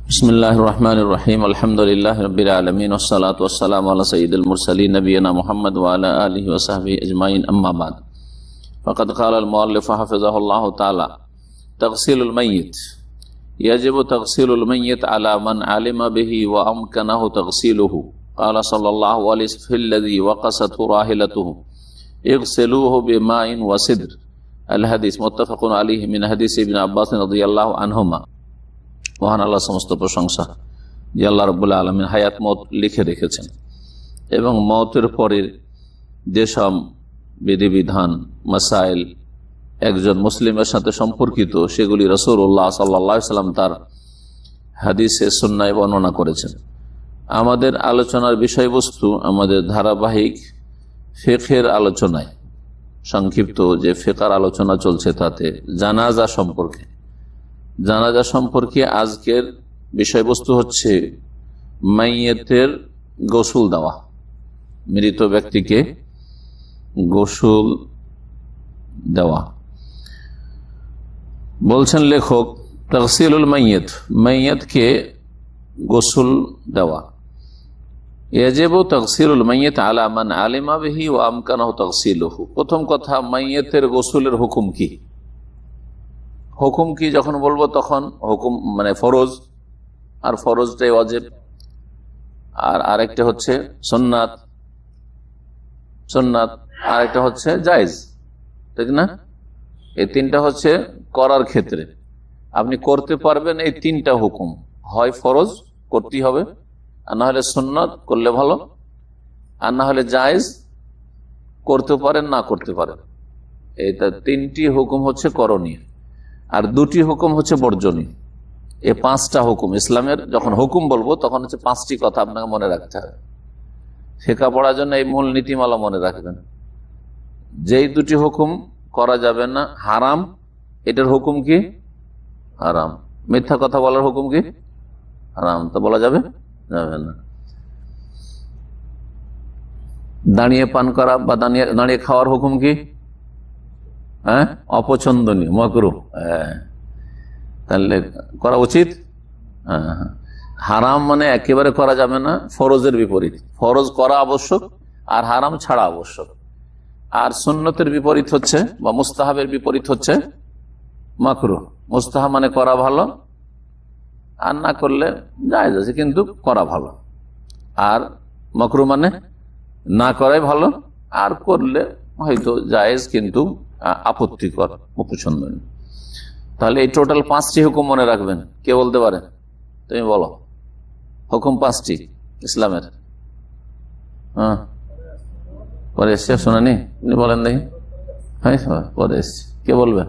बिस्मिल्लाहिर रहमानिर रहीम अल्हम्दुलिल्लाहि रब्बिल आलमीन वस्सलातु वस्सलामु अला सय्यिदिल मुरसलीन नबियना मुहम्मद व अला आलिहि व सहबिहि अजमाइन अम्मा बाद फ़क़द क़ाला अल मुअल्लिफ़ हफ़िज़हुल्लाहु तआला तग़सीलुल मय्यित यजिबु तग़सीलुल मय्यित अला मन अलिमा बिही व अमकनहु तग़सीलुहु क़ाला सल्लल्लाहु अलैहि वसल्लम फ़िल्लज़ी वक़सतहु राहिलतुहु इग़सिलूहु बिमाइन व सिद्र अल हदीस मुत्तफ़क़ुन अलैहि मिन हदीस इब्न अब्बास रज़ियल्लाहु अन्हुमा। মহান আল্লাহ সমস্ত প্রশংসা যে আল্লাহ রাব্বুল আলামিন হায়াত মওত লিখে রেখেছেন এবং মওতের পরে যেসব বিধিবিধান মাসাইল একজন মুসলিমের সাথে সম্পর্কিত সেগুলি রাসূলুল্লাহ সাল্লাল্লাহু আলাইহি ওয়াসাল্লাম তার হাদিসে সুন্নাহে বর্ণনা করেছেন। আমাদের আলোচনার বিষয়বস্তু আমাদের ধারাবাহিক ফিকহের আলোচনায় সংক্ষিপ্ত যে ফিকহের আলোচনা চলছে তাতে জানাজা সম্পর্কে আজকের বিষয়বস্তু হচ্ছে মাইয়েতের গোসল দেওয়া, মৃত ব্যক্তিকে গোসল দেওয়া। বলছেন লেখক তাগসিলুল মাইয়িত, মাইয়িতকে গোসল দেওয়া। ইয়াজিবু তাগসিলুল মাইয়িত আলা মান আলিমা বিহি ওয়া আমকানাহু তাগসিলুহু। প্রথম কথা, মাইয়িতের গোসলের হুকুম কি? হুকুম কি যখন বলবো তখন হুকুম মানে ফরজ, আর ফরজটাই ওয়াজিব, আর আরেকটা হচ্ছে সুন্নাত, আরেকটা হচ্ছে জায়েজ, ঠিক না? এই তিনটা হচ্ছে করার ক্ষেত্রে আপনি করতে পারবেন। এই তিনটা হুকুম, হয় ফরজ করতেই হবে, আর না হলে সুন্নাত করলে ভালো, আর না হলে জায়েজ করতে পারেন না করতে পারেন। এইটা তিনটি হুকুম হচ্ছে করণীয়, আর দুটি হুকুম হচ্ছে বর্জনীয়। এই পাঁচটা হুকুম ইসলামের যখন হুকুম বলবো তখন হচ্ছে পাঁচটি কথা আপনাকে মনে রাখতে হবে। ফিকহ পড়ার জন্য এই মূল নীতিমালা মনে রাখবেন। যেই দুটি হুকুম করা যাবে না, হারাম, এটার হুকুম কি? হারাম। মিথ্যা কথা বলার হুকুম কি? হারাম, তো বলা যাবে না। দাঁড়িয়ে পান করা বা দাঁড়িয়ে খাওয়ার হুকুম কি? হ্যাঁ, অপছন্দনীয়, মাকরুহ। তাহলে করা উচিত। হারাম মানে একেবারে করা যাবে না, ফরজের বিপরীত। ফরজ করা আবশ্যক আর হারাম ছাড়া আবশ্যক। আর সুন্নতের বিপরীত হচ্ছে বা মুস্তাহাবের বিপরীত হচ্ছে মাকরুহ। মুস্তাহাব মানে করা ভালো, আর না করলে জায়েজ আছে কিন্তু করা ভালো। আর মাকরুহ মানে না করাই ভালো, আর করলে হয়তো জায়েজ কিন্তু আপত্তিকর, অপছন্দনীয়। তাহলে এই টোটাল পাঁচটি হুকুম মনে রাখবেন। কে বলতে পারে? তুমি বলো। হুকুম পাঁচটি ইসলামের। হ্যাঁ, পরে এসছে, শোনানি বলেন দেখি। হ্যাঁ, পরে এসছে, কে বলবে?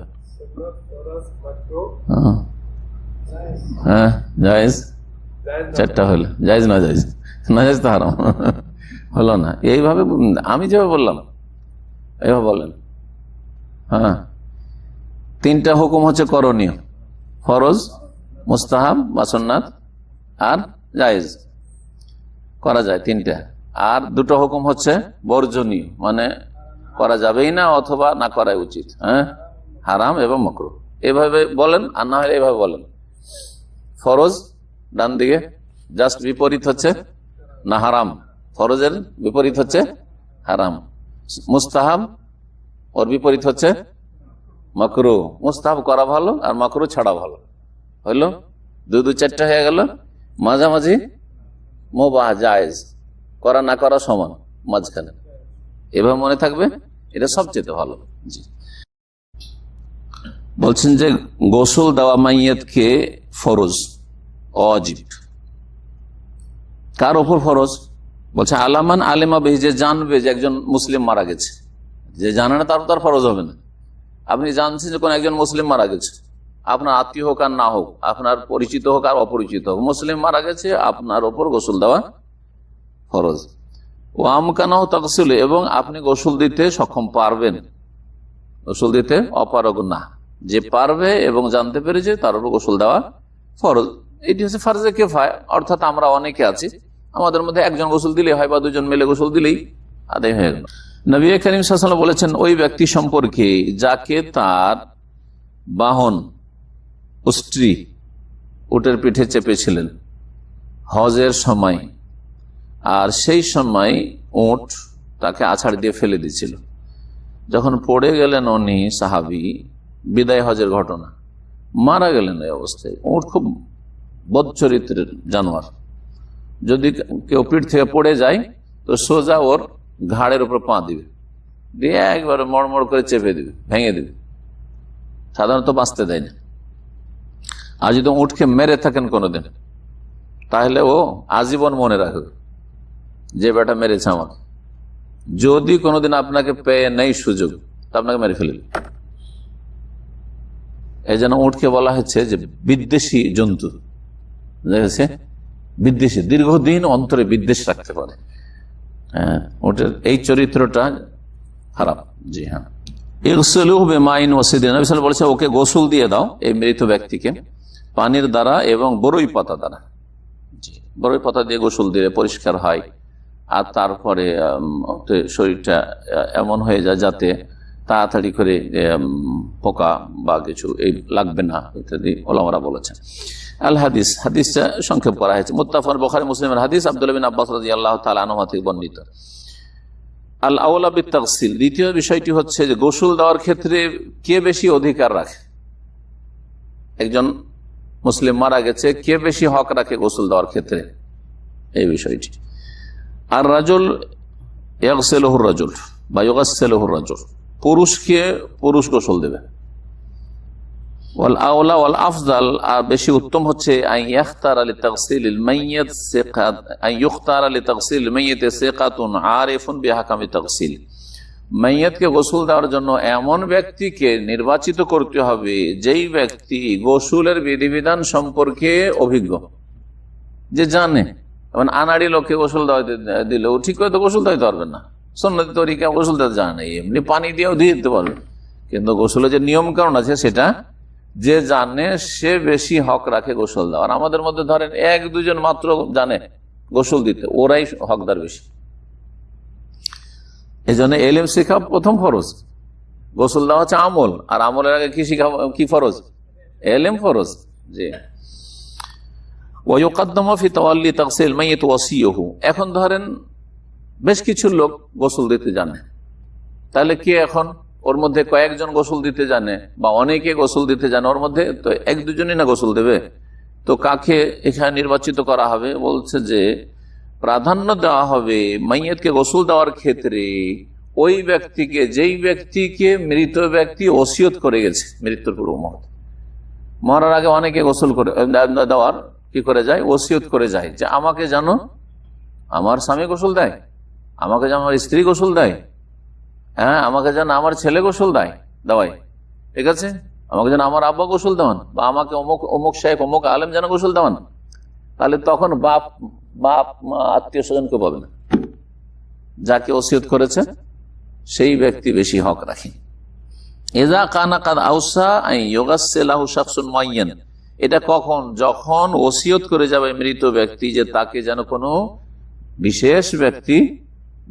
হ্যাঁ, জায়েজ চারটা হলো। জায়েজ না জায়েজ, না জায়েজ তো হারাম হলো না। এইভাবে আমি যেভাবে বললাম এইভাবে বলেন। হ্যাঁ, তিনটা হুকুম হচ্ছে করণীয়, ফরজ, মুস্তাহাব বা সুন্নাত, আর জায়েজ, করা যায় তিনটা। আর দুটো হুকুম হচ্ছে বর্জনীয়, মানে করা যাবেই না অথবা না করাই উচিত। হ্যাঁ, হারাম এবং মাকরুহ। এভাবে বলেন, আর না হলে এভাবে বলেন। ফরজ ডান দিকে, জাস্ট বিপরীত হচ্ছে না হারাম, ফরজের বিপরীত হচ্ছে হারাম। মুস্তাহাব ওর বিপরীত হচ্ছে মাকরুহ। মুস্তাহাব করা ভালো আর মাকরুহ ছাড়া ভালো। হইলো দু চারটা হয়ে গেল। মাঝামাঝি মুবাহ, জায়েজ, করা না করা সমান, মাঝখানে। এভাবে মনে থাকবে, এটা সবচেয়ে ভালো। জি, বলছেন যে গোসল দেওয়া মাইয়িতকে ফরজ, ওয়াজিব। কার ওপর ফরজ? বলছে আলামান আলিমা বিহি, যে জানবে যে একজন মুসলিম মারা গেছে। যে জানে না তার ফরজ হবে না। আপনি জানছেন যে কোন একজন মুসলিম মারা গেছে, আপনার আত্মীয় হোক আর না হোক, আপনার পরিচিত হোক আর অপরিচিত হোক, মুসলিম মারা গেছে, আপনার ওপর গোসল দেওয়া ফরজ। ও আমকানাহু তাগসিলু, এবং আপনি গোসল দিতে সক্ষম পারবেন, গোসল দিতে অপারগ না। যে পারবে এবং জানতে পেরেছে তার উপর গোসল দেওয়া ফরজ। এটি হচ্ছে ফারজে কিফায়া, অর্থাৎ আমরা অনেকে আছি, আমাদের মধ্যে একজন গোসল দিলেই হয় বা দুজন মিলে গোসল দিলেই আদায় হয়ে গেল। নবী করিম সাল্লাল্লাহু আলাইহি ওয়াসাল্লাম বলেছেন ওই ব্যক্তি সম্পর্কে যাকে তার বাহন, স্ত্রী উটের পিঠে চেপেছিলেন হজের সময়, আর সেই সময় উট তাকে আছাড় দিয়ে ফেলে দিয়েছিল। যখন পড়ে গেলেন উনি সাহাবি, বিদায় হজের ঘটনা, মারা গেলেন এই অবস্থায়। উট খুব বদ চরিত্রের জানোয়ার, যদি কেউ পিঠ থেকে পড়ে যায় তো সোজা ওর ঘাড়ের উপর পা দিবে, দিয়ে একবার মড়মড় করে চেপে দিবে, ভেঙে দিবে, সাধারণত বাঁচতে দেয় না। আর যদি উটকে মেরে থাকেন কোনোদিন, তাহলে ও আজীবন মনে রাখবে যে বেটা মেরেছে আমাকে। যদি কোনোদিন আপনাকে পেয়ে নেই সুযোগ, তা আপনাকে মেরে ফেলবে। এই জন্য উটকে বলা হচ্ছে যে বিদ্বেষী জন্তু, দেখেছে, বিদ্বেষী, দীর্ঘদিন অন্তরে বিদ্বেষ রাখতে পারে। হ্যাঁ, ওটার এই চরিত্রটা খারাপ। জি হ্যাঁ, বলেছে ওকে গোসল দিয়ে দাও, এই মৃত ব্যক্তিকে, পানির দ্বারা এবং বরই পাতা দ্বারা। বরই পাতা দিয়ে গোসল দিলে পরিষ্কার হয়, আর তারপরে শরীরটা এমন হয়ে যায় যাতে তাড়াতাড়ি করে পোকা বা কিছু এই লাগবে না, ইত্যাদি ওলামারা বলেছেন। আল হাদিস, হাদিসটা সংক্ষেপ করা হয়েছে মুত্তাফাক বুখারী মুসলিমের হাদিস, আব্দুল্লাহ বিন আব্বাস রাদিয়াল্লাহু তাআলা আনহু থেকে বর্ণিত। আল আওলা বিত তাগসিল, দ্বিতীয় বিষয়টি হচ্ছে যে গোসল দেওয়ার ক্ষেত্রে কে বেশি অধিকার রাখে। একজন মুসলিম মারা গেছে, কে বেশি হক রাখে গোসল দেওয়ার ক্ষেত্রে, এই বিষয়টি। আর রাজুল ইয়াগসিলুহু রাজুল বা ইউগাসসিলুহু রাজুল, পুরুষকে পুরুষ গোসল দেবে। ওয়াল আওলা ওয়াল আফজাল, আর বেশি উত্তম হচ্ছে আন ইখতারা লিতাগসিলিল মাইয়িত সিকাত, আন ইখতারা লিতাগসিলিল মাইয়িত সিকাতুন আরিফুন বিআহকামি তাগসিল। মাইয়িতকে গোসল দেওয়ার জন্য এমন ব্যক্তিকে নির্বাচিত করতে হবে যেই ব্যক্তি গোসলের বিধিবিধান সম্পর্কে অভিজ্ঞ, যে জানে। যেমন আনাড়ি লোককে গোসল দিলেও ঠিক করে তো গোসল দিতে পারবেন না, সুন্নতি তরিকা গোসল দিতে জানে, এমনি পানি দিয়েও দিয়ে দিতে পারবে, কিন্তু গোসলের যে নিয়ম কারণ আছে সেটা যে জানে সে বেশি হক রাখে গোসল দেওয়ার। আমাদের মধ্যে ধরেন এক দুজন মাত্র জানে গোসল দিতে, ওরাই হকদার বেশি। এই জন্য এলেম শেখা প্রথম ফরজ, গোসল দেওয়া হচ্ছে আমল, আর আমলের আগে কি শিখা, কি ফরজ? এলেম ফরজ। জি। এখন ধরেন বেশ কিছু লোক গোসল দিতে জানে, তাহলে কি এখন ওর মধ্যে কয়েকজন গোসল দিতে জানে বা অনেকে গোসল দিতে জানে, ওর মধ্যে তো এক দুজনই না গোসল দেবে, তো কাকে এখানে নির্বাচিত করা হবে? বলছে যে প্রাধান্য দেওয়া হবে মাইয়াতকে গোসল দেওয়ার ক্ষেত্রে ওই ব্যক্তিকে, যেই ব্যক্তিকে মৃত ব্যক্তি ওসিয়ত করে গেছে মৃত্যুর পূর্ব মুহূর্তে। মরার আগে অনেকে গোসল করে দেওয়ার কি করে যায়, ওসিয়ত করে যায় যে আমাকে জানো আমার স্বামী গোসল দেয়, আমাকে যেন আমার স্ত্রী গোসল দেয়, হ্যাঁ আমাকে যেন আমার ছেলে গোসল দেওয়াই, ঠিক আছে, আমাকে যেন আমার আব্বা গোসল দেওয়ান, বা আমাকে অমুক অমুক শেখ অমুক আলেম যেন গোসল দেওয়ান। তাহলে তখন বাপ আত্মীয় স্বজনকে বলে না, যাকে ওসিয়ত করেছে সেই ব্যক্তি বেশি হক রাখে। এজা কানা কাদ আউসা আই ইউগাসসিলাহু শাখসুন মুআয়্যান, এটা কখন? যখন ওসিয়ত করে যাবে মৃত ব্যক্তি যে তাকে যেন কোনো বিশেষ ব্যক্তি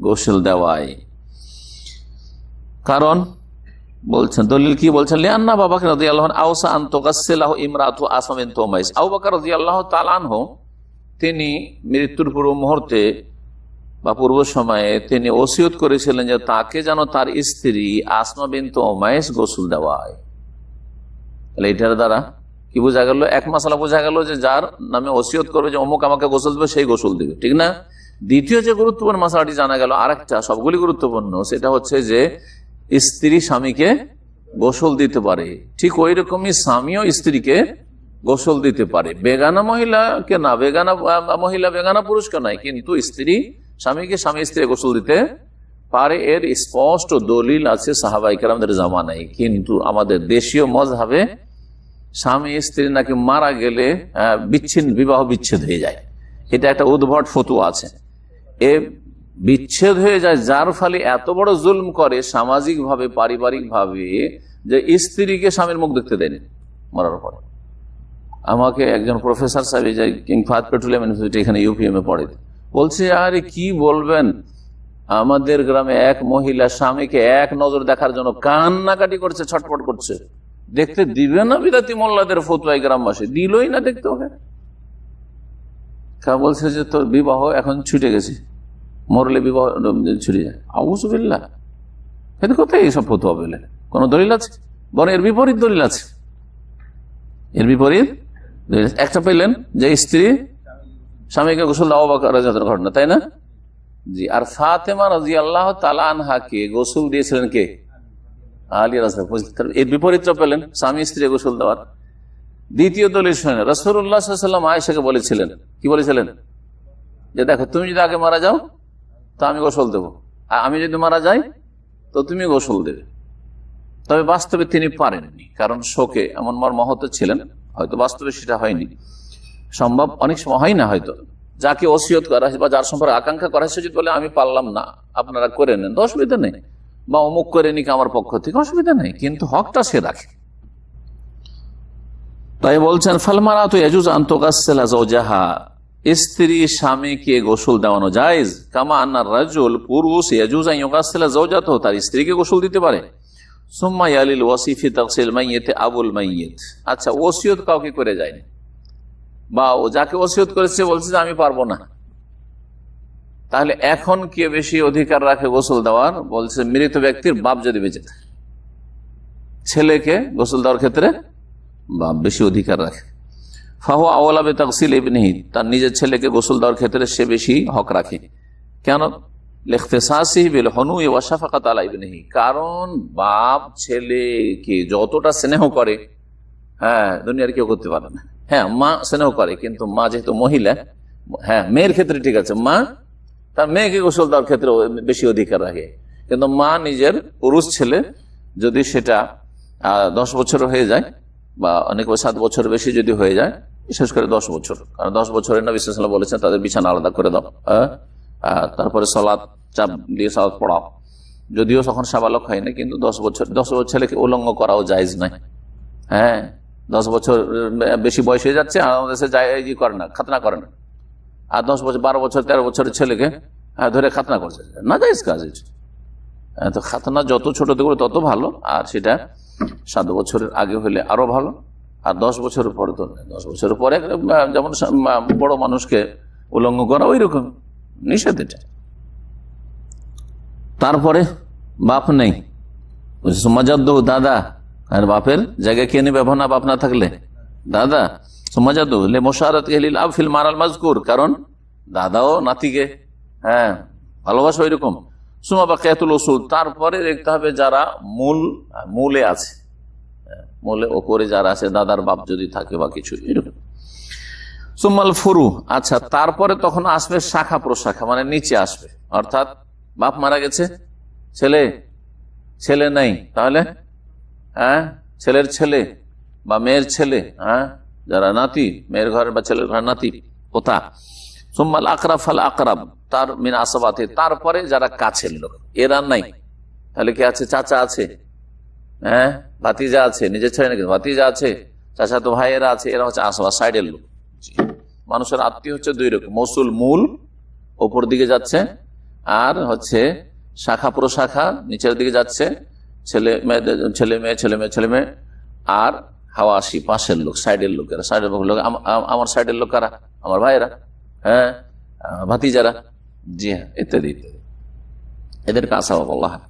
গোসল দেওয়ায়। কারণ বলছেন, দলিল কি বলছেন? লিআন্না আবু বকর রাদিয়াল্লাহু আনহু আওসা আন তুগাসসিলাহু ইমরাতু আসমা বিনত উমাইস। আবু বকর রাদিয়াল্লাহু তাআলা আনহু তিনি মৃত্যুর পূর্ব মুহূর্তে বা পূর্ব সময়ে তিনি ওসিয়ত করেছিলেন যে তাকে যেন তার স্ত্রী আসমা বিনত উমাইস গোসল দেওয়ায়। তাহলে এটার দ্বারা কি বোঝা গেল? এক মাসালা বোঝা গেল যে যার নামে ওসিয়ত করবে যে অমুক আমাকে গোসল দেবে, সেই গোসল দেবে, ঠিক না? দ্বিতীয় যে গুরুত্বপূর্ণ মাসালাটি জানা গেল, আরেকটা সবগুলি গুরুত্বপূর্ণ, সেটা হচ্ছে যে স্ত্রী স্বামীকে গোসল দিতে পারে, ঠিক ওই রকমই স্বামীও স্ত্রীকে গোসল দিতে পারে। বেগানা মহিলাকে না, বেগানা মহিলা বেগানা পুরুষকে নয়, কিন্তু স্ত্রী স্বামীকে, স্বামী স্ত্রী গোসল দিতে পারে। এর স্পষ্ট দলিল আছে সাহাবায়ে কেরামদের জামানায়। কিন্তু আমাদের দেশীয় মজহাবে স্বামী স্ত্রী নাকি মারা গেলে বিবাহ বিচ্ছেদ হয়ে যায়, এটা একটা উদ্ভট ফতোয়া আছে। এ বিচ্ছেদ হয়ে যায়, যার ফলে এত বড় জুলম করে সামাজিক ভাবে, পারিবারিক ভাবে, যে স্ত্রীকে স্বামীর মুখ দেখতে দেয়নি মরার পরে। আমাকে একজন প্রফেসর সাহেব, কিং ফাহাদ পেট্রোলিয়াম ইউনিভার্সিটি এখানে ইউপিএম এ পড়ে, বলছে আরে কি বলবেন, আমাদের গ্রামে এক মহিলা স্বামীকে এক নজর দেখার জন্য কান্নাকাটি করছে, ছটফট করছে, দেখতে দিবে না বিদাতি মোল্লাদের ফতুয়ায় গ্রামবাসী দিলই না দেখতে ওকে। বলছে যে তোর বিবাহ এখন ছুটে গেছে, মরলে বিবাহ ছুটে যায়। আউযুবিল্লাহ, এটা কোথায় এইসব ফতুয়া পেলেন? কোন দলিল আছে? বরং এর বিপরীত দলিল আছে। এর বিপরীত একটা পেলেন যে স্ত্রী স্বামীকে গোসল দেওয়া ঘটনা, তাই না? জি। আর ফাতেমা রাদিয়াল্লাহু তাআলা আনহাকে গোসল দিয়েছিলেন কে? আলী রাদিয়াল্লাহু। এর বিপরীতটা পেলেন স্বামী স্ত্রী গোসল দেওয়ার। দ্বিতীয় দলিল শুনেন, রাসূলুল্লাহ সাল্লাল্লাহু আলাইহি ওয়াসাল্লাম আয়েশাকে বলেছিলেন, কি বলেছিলেন? যে দেখো, তুমি যদি আগে মারা যাও তো আমি গোসল দেবো, আর আমি যদি মারা যাই তো তুমি গোসল দেবে। তবে বাস্তবে তিনি পারেননি, কারণ শোকে এমন মর্মাহত ছিলেন, হয়তো বাস্তবে সেটা হয়নি, সম্ভব অনেক সময় হয় না। হয়তো যাকে ওসিয়ত করা বা যার সম্পর্কে আকাঙ্ক্ষা করা হয়েছে যদি বলে আমি পারলাম না, আপনারা করে নেন, অসুবিধা নেই, বা অমুক করে নিক আমার পক্ষ থেকে, অসুবিধা নেই, কিন্তু হকটা সে রাখে। তাই বলছেন ফালমারাতু ইয়াজুজু আন তুগাসসিলা যাওজাহা, স্ত্রী স্বামীকে গোসল দেওয়ানো জায়েজ, কামা আন্নার রাজুল, পুরুষ ইয়াজুজু আন ইউগাসসিলা যাওজাতাহু, তার স্ত্রীকে গোসল দিতে পারে। সুম্মা ইয়ালিল ওয়াসিফি তাগসিল মাইয়িত আবুল মাইয়িত। আচ্ছা, ওসিয়ত কাউকে করে যায়নি, বা ও যাকে ওসিয়ত করেছে বলছে যে আমি পারবো না, তাহলে এখন কে বেশি অধিকার রাখে গোসল দেওয়ার? বলছে মৃত ব্যক্তির বাপ যদি বেঁচে থাকে, ছেলেকে গোসল দেওয়ার ক্ষেত্রে বাপ বেশি অধিকার রাখে। ফাহুয়া আওলা বিতাগসিল ইবনিহি, তার নিজের ছেলেকে গোসল দেওয়ার ক্ষেত্রে সে বেশি হক রাখে। কেন? লিখতিসাসিহি বিল হুনুই ওয়া শাফাকাত আলা ইবনিহি, কারণ বাপ ছেলেকে যতটা স্নেহ করে, হ্যাঁ, দুনিয়ার কেউ করতে পারে না। হ্যাঁ, মা স্নেহ করে, কিন্তু মা যেহেতু মহিলা, হ্যাঁ মেয়ের ক্ষেত্রে ঠিক আছে, মা তার মেয়েকে গোসল দেওয়ার ক্ষেত্রে বেশি অধিকার রাখে, কিন্তু মা নিজের পুরুষ ছেলে যদি সেটা 10 বছর হয়ে যায়, বা অনেক 7 বছর বেশি যদি হয়ে যায়, বিশেষ করে 10 বছর, কারণ 10 বছরের নবী সাল্লাল্লাহু আলাইহি ওয়াসাল্লাম বলেছেন তাদের বিছানা আলাদা করে দাও, তারপরে সালাত চাপ দিয়ে সালাত পড়াও, যদিও তখন সাবালক হয় না, কিন্তু 10 বছর ছেলেকে উলঙ্গ করাও জায়েজ নাই। হ্যাঁ, 10 বছর বেশি বয়স হয়ে যাচ্ছে, আর আমাদের দেশে জায়েজ করে না, খাতনা করে না, আর 10 বছর 12 বছর 13 বছরের ছেলেকে ধরে খাতনা করছে, না জায়েজ কাজ। তো খাতনা যত ছোট থেকে তত ভালো, আর সেটা 7 বছরের আগে হলে আরো ভালো, আর 10 বছরের পরে তো 10 বছরের পরে যেমন বড় মানুষকে উলঙ্গ করা ওই রকম নিষেধ এটা। তারপরে বাপ নেই, সমাজাদ্দ দাদা, আর বাপের জায়গায় কে নেবে? না, বাপ না থাকলে দাদা। সমাজাদ্দ লে মোশারাত লিল আব ফিল মারাল মাজকুর, কারণ দাদাও নাতিকে হ্যাঁ ভালোবাসা ওই রকম। সুমা বাকিয়াতুল উসুল, তারপরে দেখতে হবে যারা মূলে আছে, মূলে ওপরে যারা আছে, দাদার বাপ যদি থাকে বা কিছু এরকম। সুম্মাল ফুরু, আচ্ছা তারপরে তখন আসবে শাখা প্রশাখা, মানে নিচে আসবে, অর্থাৎ বাপ মারা গেছে, ছেলে নাই, তাহলে হ্যাঁ ছেলের ছেলে বা মেয়ের ছেলে, হ্যাঁ যারা নাতি, মেয়ের ঘরে বা ছেলের ঘরে নাতি, ওটা। সুম্মাল আকরাব ফাল আকরাব, তার মিন আসাবাতে, তারপরে যারা কাছের লোক, এরা নাই, তাহলে কি আছে? চাচা আছে, হ্যাঁ ভাতিজা আছে, নিজের ছেলে নাকি ভাতিজা আছে, চাচা তো ভাইয়েরা আছে, এরা হচ্ছে আসাবা, সাইডের লোক। মানুষের আত্মীয় হচ্ছে 2 রকম, মৌসুল মূল ওপর দিকে যাচ্ছে, আর হচ্ছে শাখা প্রশাখা নিচের দিকে যাচ্ছে, ছেলে মেয়ে, আর হাওয়াসি পাশের লোক, সাইডের লোকেরা, সাইডের লোক। আমার সাইডের লোক কারা? আমার ভাইয়েরা, হ্যাঁ ভাতিজারা, জি হ্যাঁ, ইত্যাদি ইত্যাদি, এদেরকে আসাবা বলা হয়।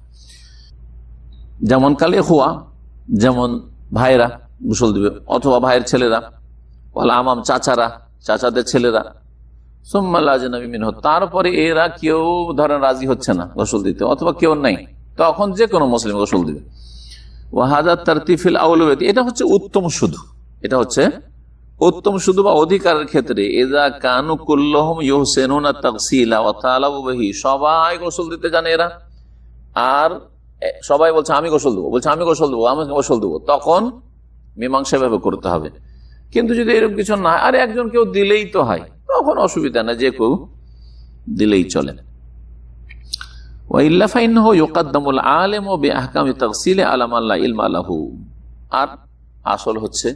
যেমন কালে হুয়া, যেমন ভাইরা গোসল দিবে, অথবা ভাইয়ের ছেলেরা, আমাম চাচারা, চাচাদের ছেলেরা। তারপরে এরা কেউ ধরেন রাজি হচ্ছে না গোসল দিতে, অথবা কেউ নাই, তখন যে কোনো মুসলিম গোসল দিবে। ওয়াহাদাত তারতিফিল আউলাত, এটা হচ্ছে উত্তম শুধু, এটা হচ্ছে উত্তম শুধু বা অধিকারের ক্ষেত্রে। এযা কানু কুল্লুহুম ইহসিনুনা তাগসিলা ওয়া তালাবু বিহি, সবাই গোসল দিতে জানে এরা, আর সবাই বলছে আমি গোসল দেবো, আমি গোসল দেবো, তখন মীমাংসা ভাবে করতে হবে। কিন্তু যদি এরকম কিছু না, আর একজন কেউ দিলেই তো হয়, তখন অসুবিধা না, যে কেউ দিলেই চলে। আর আসল হচ্ছে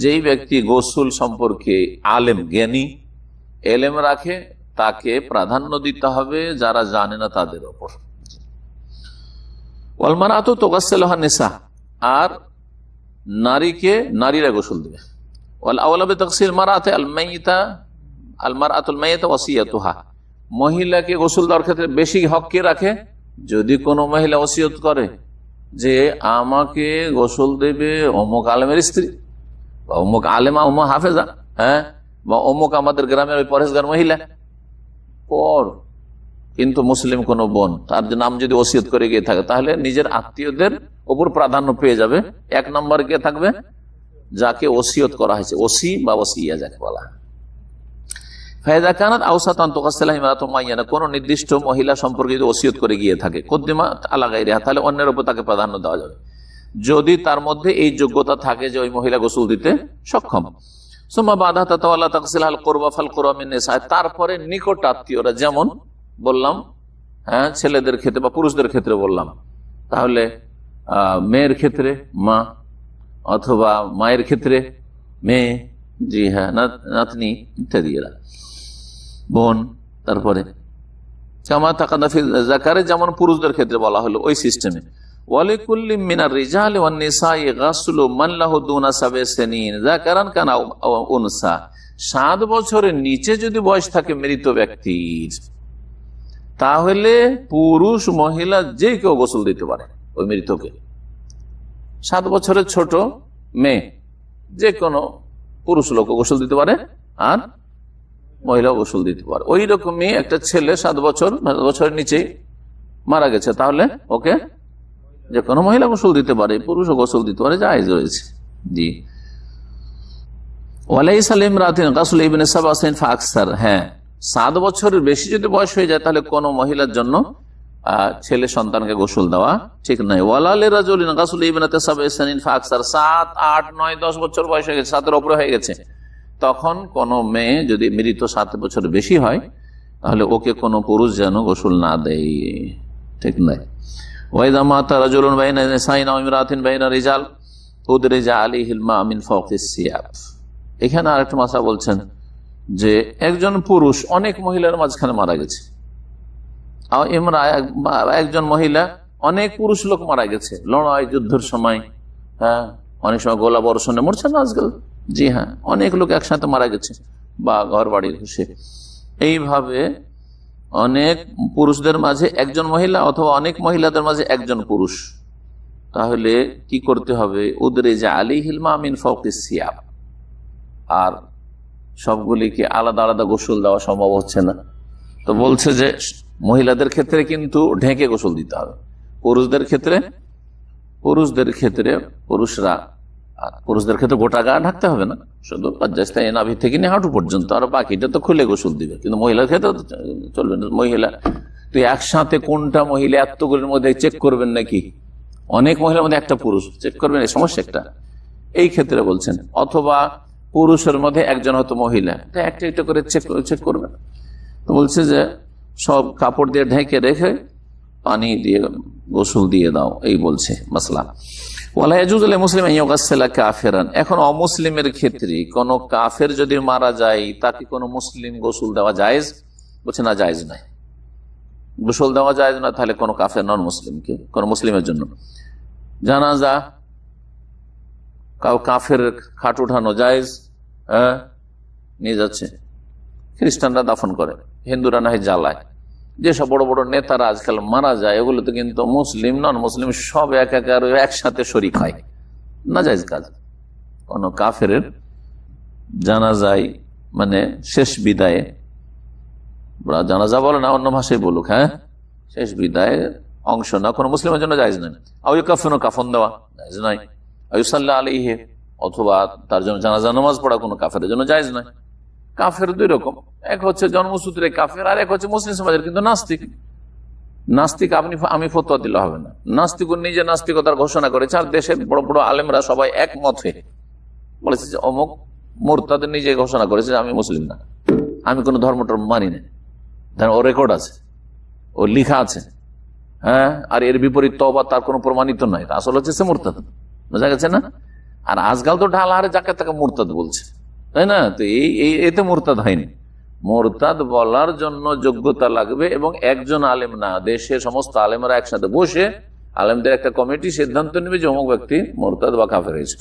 যেই ব্যক্তি গোসল সম্পর্কে আলেম, জ্ঞানী, এলেম রাখে, তাকে প্রাধান্য দিতে হবে যারা জানে না তাদের ওপর। আর নারীকে নারীরা গোসল দেবে। ওয়াল আওলা বিতাগসিল মারআতি আল মাইয়িতা আল মারআতুল মাইয়িতা ওয়াসিয়াতুহা, মহিলাকে গোসল দেওয়ার ক্ষেত্রে বেশি হক কে রাখে? যদি কোনো মহিলা ওসিয়ত করে যে আমাকে গোসল দেবে অমুক আলেমের স্ত্রী বা অমুক আলেমা অমুক হাফেজা, হ্যাঁ, বা অমুক আমাদের গ্রামের ওই পরেশগার মহিলা, পর কিন্তু মুসলিম কোন বোন তার নাম যদি ওসিয়ত করে গিয়ে থাকে, তাহলে নিজের আত্মীয়দের উপর প্রাধান্য পেয়ে যাবে। এক নম্বর কে থাকবে? যাকে ওসিয়ত করা হয়েছে, ওসি বা ওসিয়া যাকে বলা হয়। ফায়দা কানাত আওসাতান তুকাসসালা ইমরাতুম মুআয়্যানা, কোন নির্দিষ্ট মহিলা সম্পর্কে যদি ওসিয়ত করে গিয়ে থাকে, কুদ্দিমা আলা গায়রিহা, তাহলে অন্যের উপর তাকে প্রাধান্য দেওয়া যাবে যদি তার মধ্যে এই যোগ্যতা থাকে যে ওই মহিলা গোসল দিতে সক্ষম। সুম্মা বাদা তাতাওয়াল্লা তাগসিলাল কুরবা ফাল কুরবা মিন নিসা, তারপরে নিকট আত্মীয়রা, যেমন বললাম, হ্যাঁ, ছেলেদের ক্ষেত্রে বা পুরুষদের ক্ষেত্রে বললাম, তাহলে মেয়ের ক্ষেত্রে মা, অথবা মায়ের ক্ষেত্রে মেয়ে, জি হ্যাঁ, নাতনি ইত্যাদি, এরা বোন। তারপরে কামা তাকাদা ফি যাকারে, যেমন পুরুষদের ক্ষেত্রে বলা হলো ওই সিস্টেমে। ওয়ালিকুল্লি মিনার রিজালি ওয়ান নিসাই গাসলু মান লাহু দুনা সাব'i সিনিন যাকারান কানা আও উনসা, 7 বছরের নিচে যদি বয়স থাকে মৃত ব্যক্তির, তাহলে পুরুষ মহিলা যে কেউ গোসল দিতে পারে ওই মৃতকে। 7 বছরের ছোট মেয়ে যে কোনো পুরুষ লোক গোসল দিতে পারে, আর মহিলা গোসল দিতে পারে। ওই রকমই একটা ছেলে 7 বছরের নিচে মারা গেছে, তাহলে ওকে যে কোনো মহিলা গোসল দিতে পারে, পুরুষও গোসল দিতে পারে, জায়েজ রয়েছে। জি, ওয়ালাইসা লিমরাতিন গাসলু ইবনে 7 সিন ফাকসার, হ্যাঁ, 7 বছরের বেশি যদি বয়স হয়ে যায় তাহলে কোন মহিলার জন্য ছেলে সন্তানকে গোসল দেওয়া ঠিক নয়। ওয়ালা লিরাজুলিন গাসলু ইবনাতি 7 সিনিন ফাকসার, 7, 8, 9, 10 বছর বয়স হয়ে গেছে, 7-এর উপরে হয়ে গেছে, তখন কোন মেয়ে যদি মৃত 7 বছর বেশি হয় তাহলে ওকে কোন পুরুষ যেন গোসল না দেয়, ঠিক নয়। ওয়াইদা মাতা রাজুলুন বাইনা নিসাইন আও ইমরাতিন বাইনা রিজাল উদরিজা আলাইহিল মা মিন ফাওকিস সিয়াব। এখানে আরেকটা মাসলা বলছেন যে একজন পুরুষ অনেক মহিলার মাঝখানে মারা গেছে, একজন মহিলা অনেক পুরুষ লোক মারা গেছে লড়াই যুদ্ধের সময়, হ্যাঁ, অনেক সময় গোলা বর্ষণে মরছে না আজকাল, জি হ্যাঁ, অনেক লোক একসাথে মারা গেছে, বা ঘর বাড়ি ঘুষে। এইভাবে অনেক পুরুষদের মাঝে একজন মহিলা অথবা অনেক মহিলাদের মাঝে একজন পুরুষ, তাহলে কি করতে হবে? উদরিজা আলাইহিল মা মিন ফাওকিস সিয়াব। আর সবগুলিকে আলাদা আলাদা গোসল দেওয়া সম্ভব হচ্ছে না, তো বলছে যে মহিলাদের ক্ষেত্রে কিন্তু ঢেকে গোসল দিতে হবে, পুরুষদের ক্ষেত্রে পুরুষদের ক্ষেত্রে গোটা গা ঢাকতে হবে না, শুধু লজ্জাস্থায় নাভি থেকে নিয়ে হাঁটু পর্যন্ত, আর বাকিটা তো খুলে গোসল দিবে। কিন্তু মহিলার ক্ষেত্রে চলবে না। মহিলা তুই একসাথে কোনটা মহিলা এতগুলোর মধ্যে চেক করবেন নাকি? অনেক মহিলার মধ্যে একটা পুরুষ চেক করবেন, এই সমস্যা একটা, এই ক্ষেত্রে বলছেন। অথবা পুরুষের মধ্যে একজন হয়তো মহিলা, একটা একটা করে চেক করবেন। তো বলছে যে সব কাপড় দিয়ে ঢেকে রেখে পানি দিয়ে গোসল দিয়ে দাও, এই বলছে মাসলা। এখন অমুসলিমের ক্ষেত্রে কোন কাফের যদি মারা যায় তাকে কোন মুসলিম গোসল দেওয়া জায়েজ? বলছে না, জায়েজ নাই, গোসল দেওয়া জায়েজ না। তাহলে কোন কাফের নন মুসলিমকে, কোন মুসলিমের জন্য জানাজা কাফের খাট উঠানো জায়েজ, হ্যাঁ, নিয়ে যাচ্ছে, খ্রিস্টানরা দাফন করে, হিন্দুরা না হয় জ্বালায়। যেসব বড় বড় নেতারা আজকাল মারা যায় ওগুলোতে কিন্তু মুসলিম নন মুসলিম সব একাকার একসাথে শরীক হয়, না জায়েজ কাজ। কোন কাফের জানাজায়, মানে শেষ বিদায়ে, জানাজা বলে না, অন্য ভাষায় বলুক, হ্যাঁ, শেষ বিদায়ে অংশ না, কোন মুসলিমের জন্য জায়েজ নয়। কাফন দেওয়া জায়েজ নয়। আয়ুসাল্লাহ আলাইহি, অথবা তার জন্য জানাজা নামাজ পড়া কোন কাফের জন্য জায়েজ নয়। কাফের 2 রকম, এক হচ্ছে জন্মসূত্রে কাফের, আর এক হচ্ছে মুসলিম সমাজের কিন্তু নাস্তিক। নাস্তিক আমি ফতোয়া দিলে হবে না, নাস্তিক নিজে নাস্তিকতার ঘোষণা করেছে, আর দেশের বড় বড় আলেমরা সবাই একমত হয়ে বলেছে যে অমুক মুরতাদ নিজে ঘোষণা করেছে আমি মুসলিম না, আমি কোন ধর্মটা মানি না, ও রেকর্ড আছে, ও লিখা আছে, হ্যাঁ, আর এর বিপরীত তওবা তার কোনো প্রমাণিত নয়, আসল হচ্ছে সে মুরতাদ, বোঝা গেছে না? আর আজকাল তো ঢালাহারে যাকে তাকে মুরতাদ বলছে, তাই না? তো এতে মুরতাদ হয়নি। মুরতাদ বলার জন্য যোগ্যতা লাগবে, এবং একজন আলেম না, দেশের সমস্ত আলেমরা একসাথে বসে আলেমদের একটা কমিটি সিদ্ধান্ত নেবে যে অমুক ব্যক্তি মুরতাদ বা কাফের হয়েছে।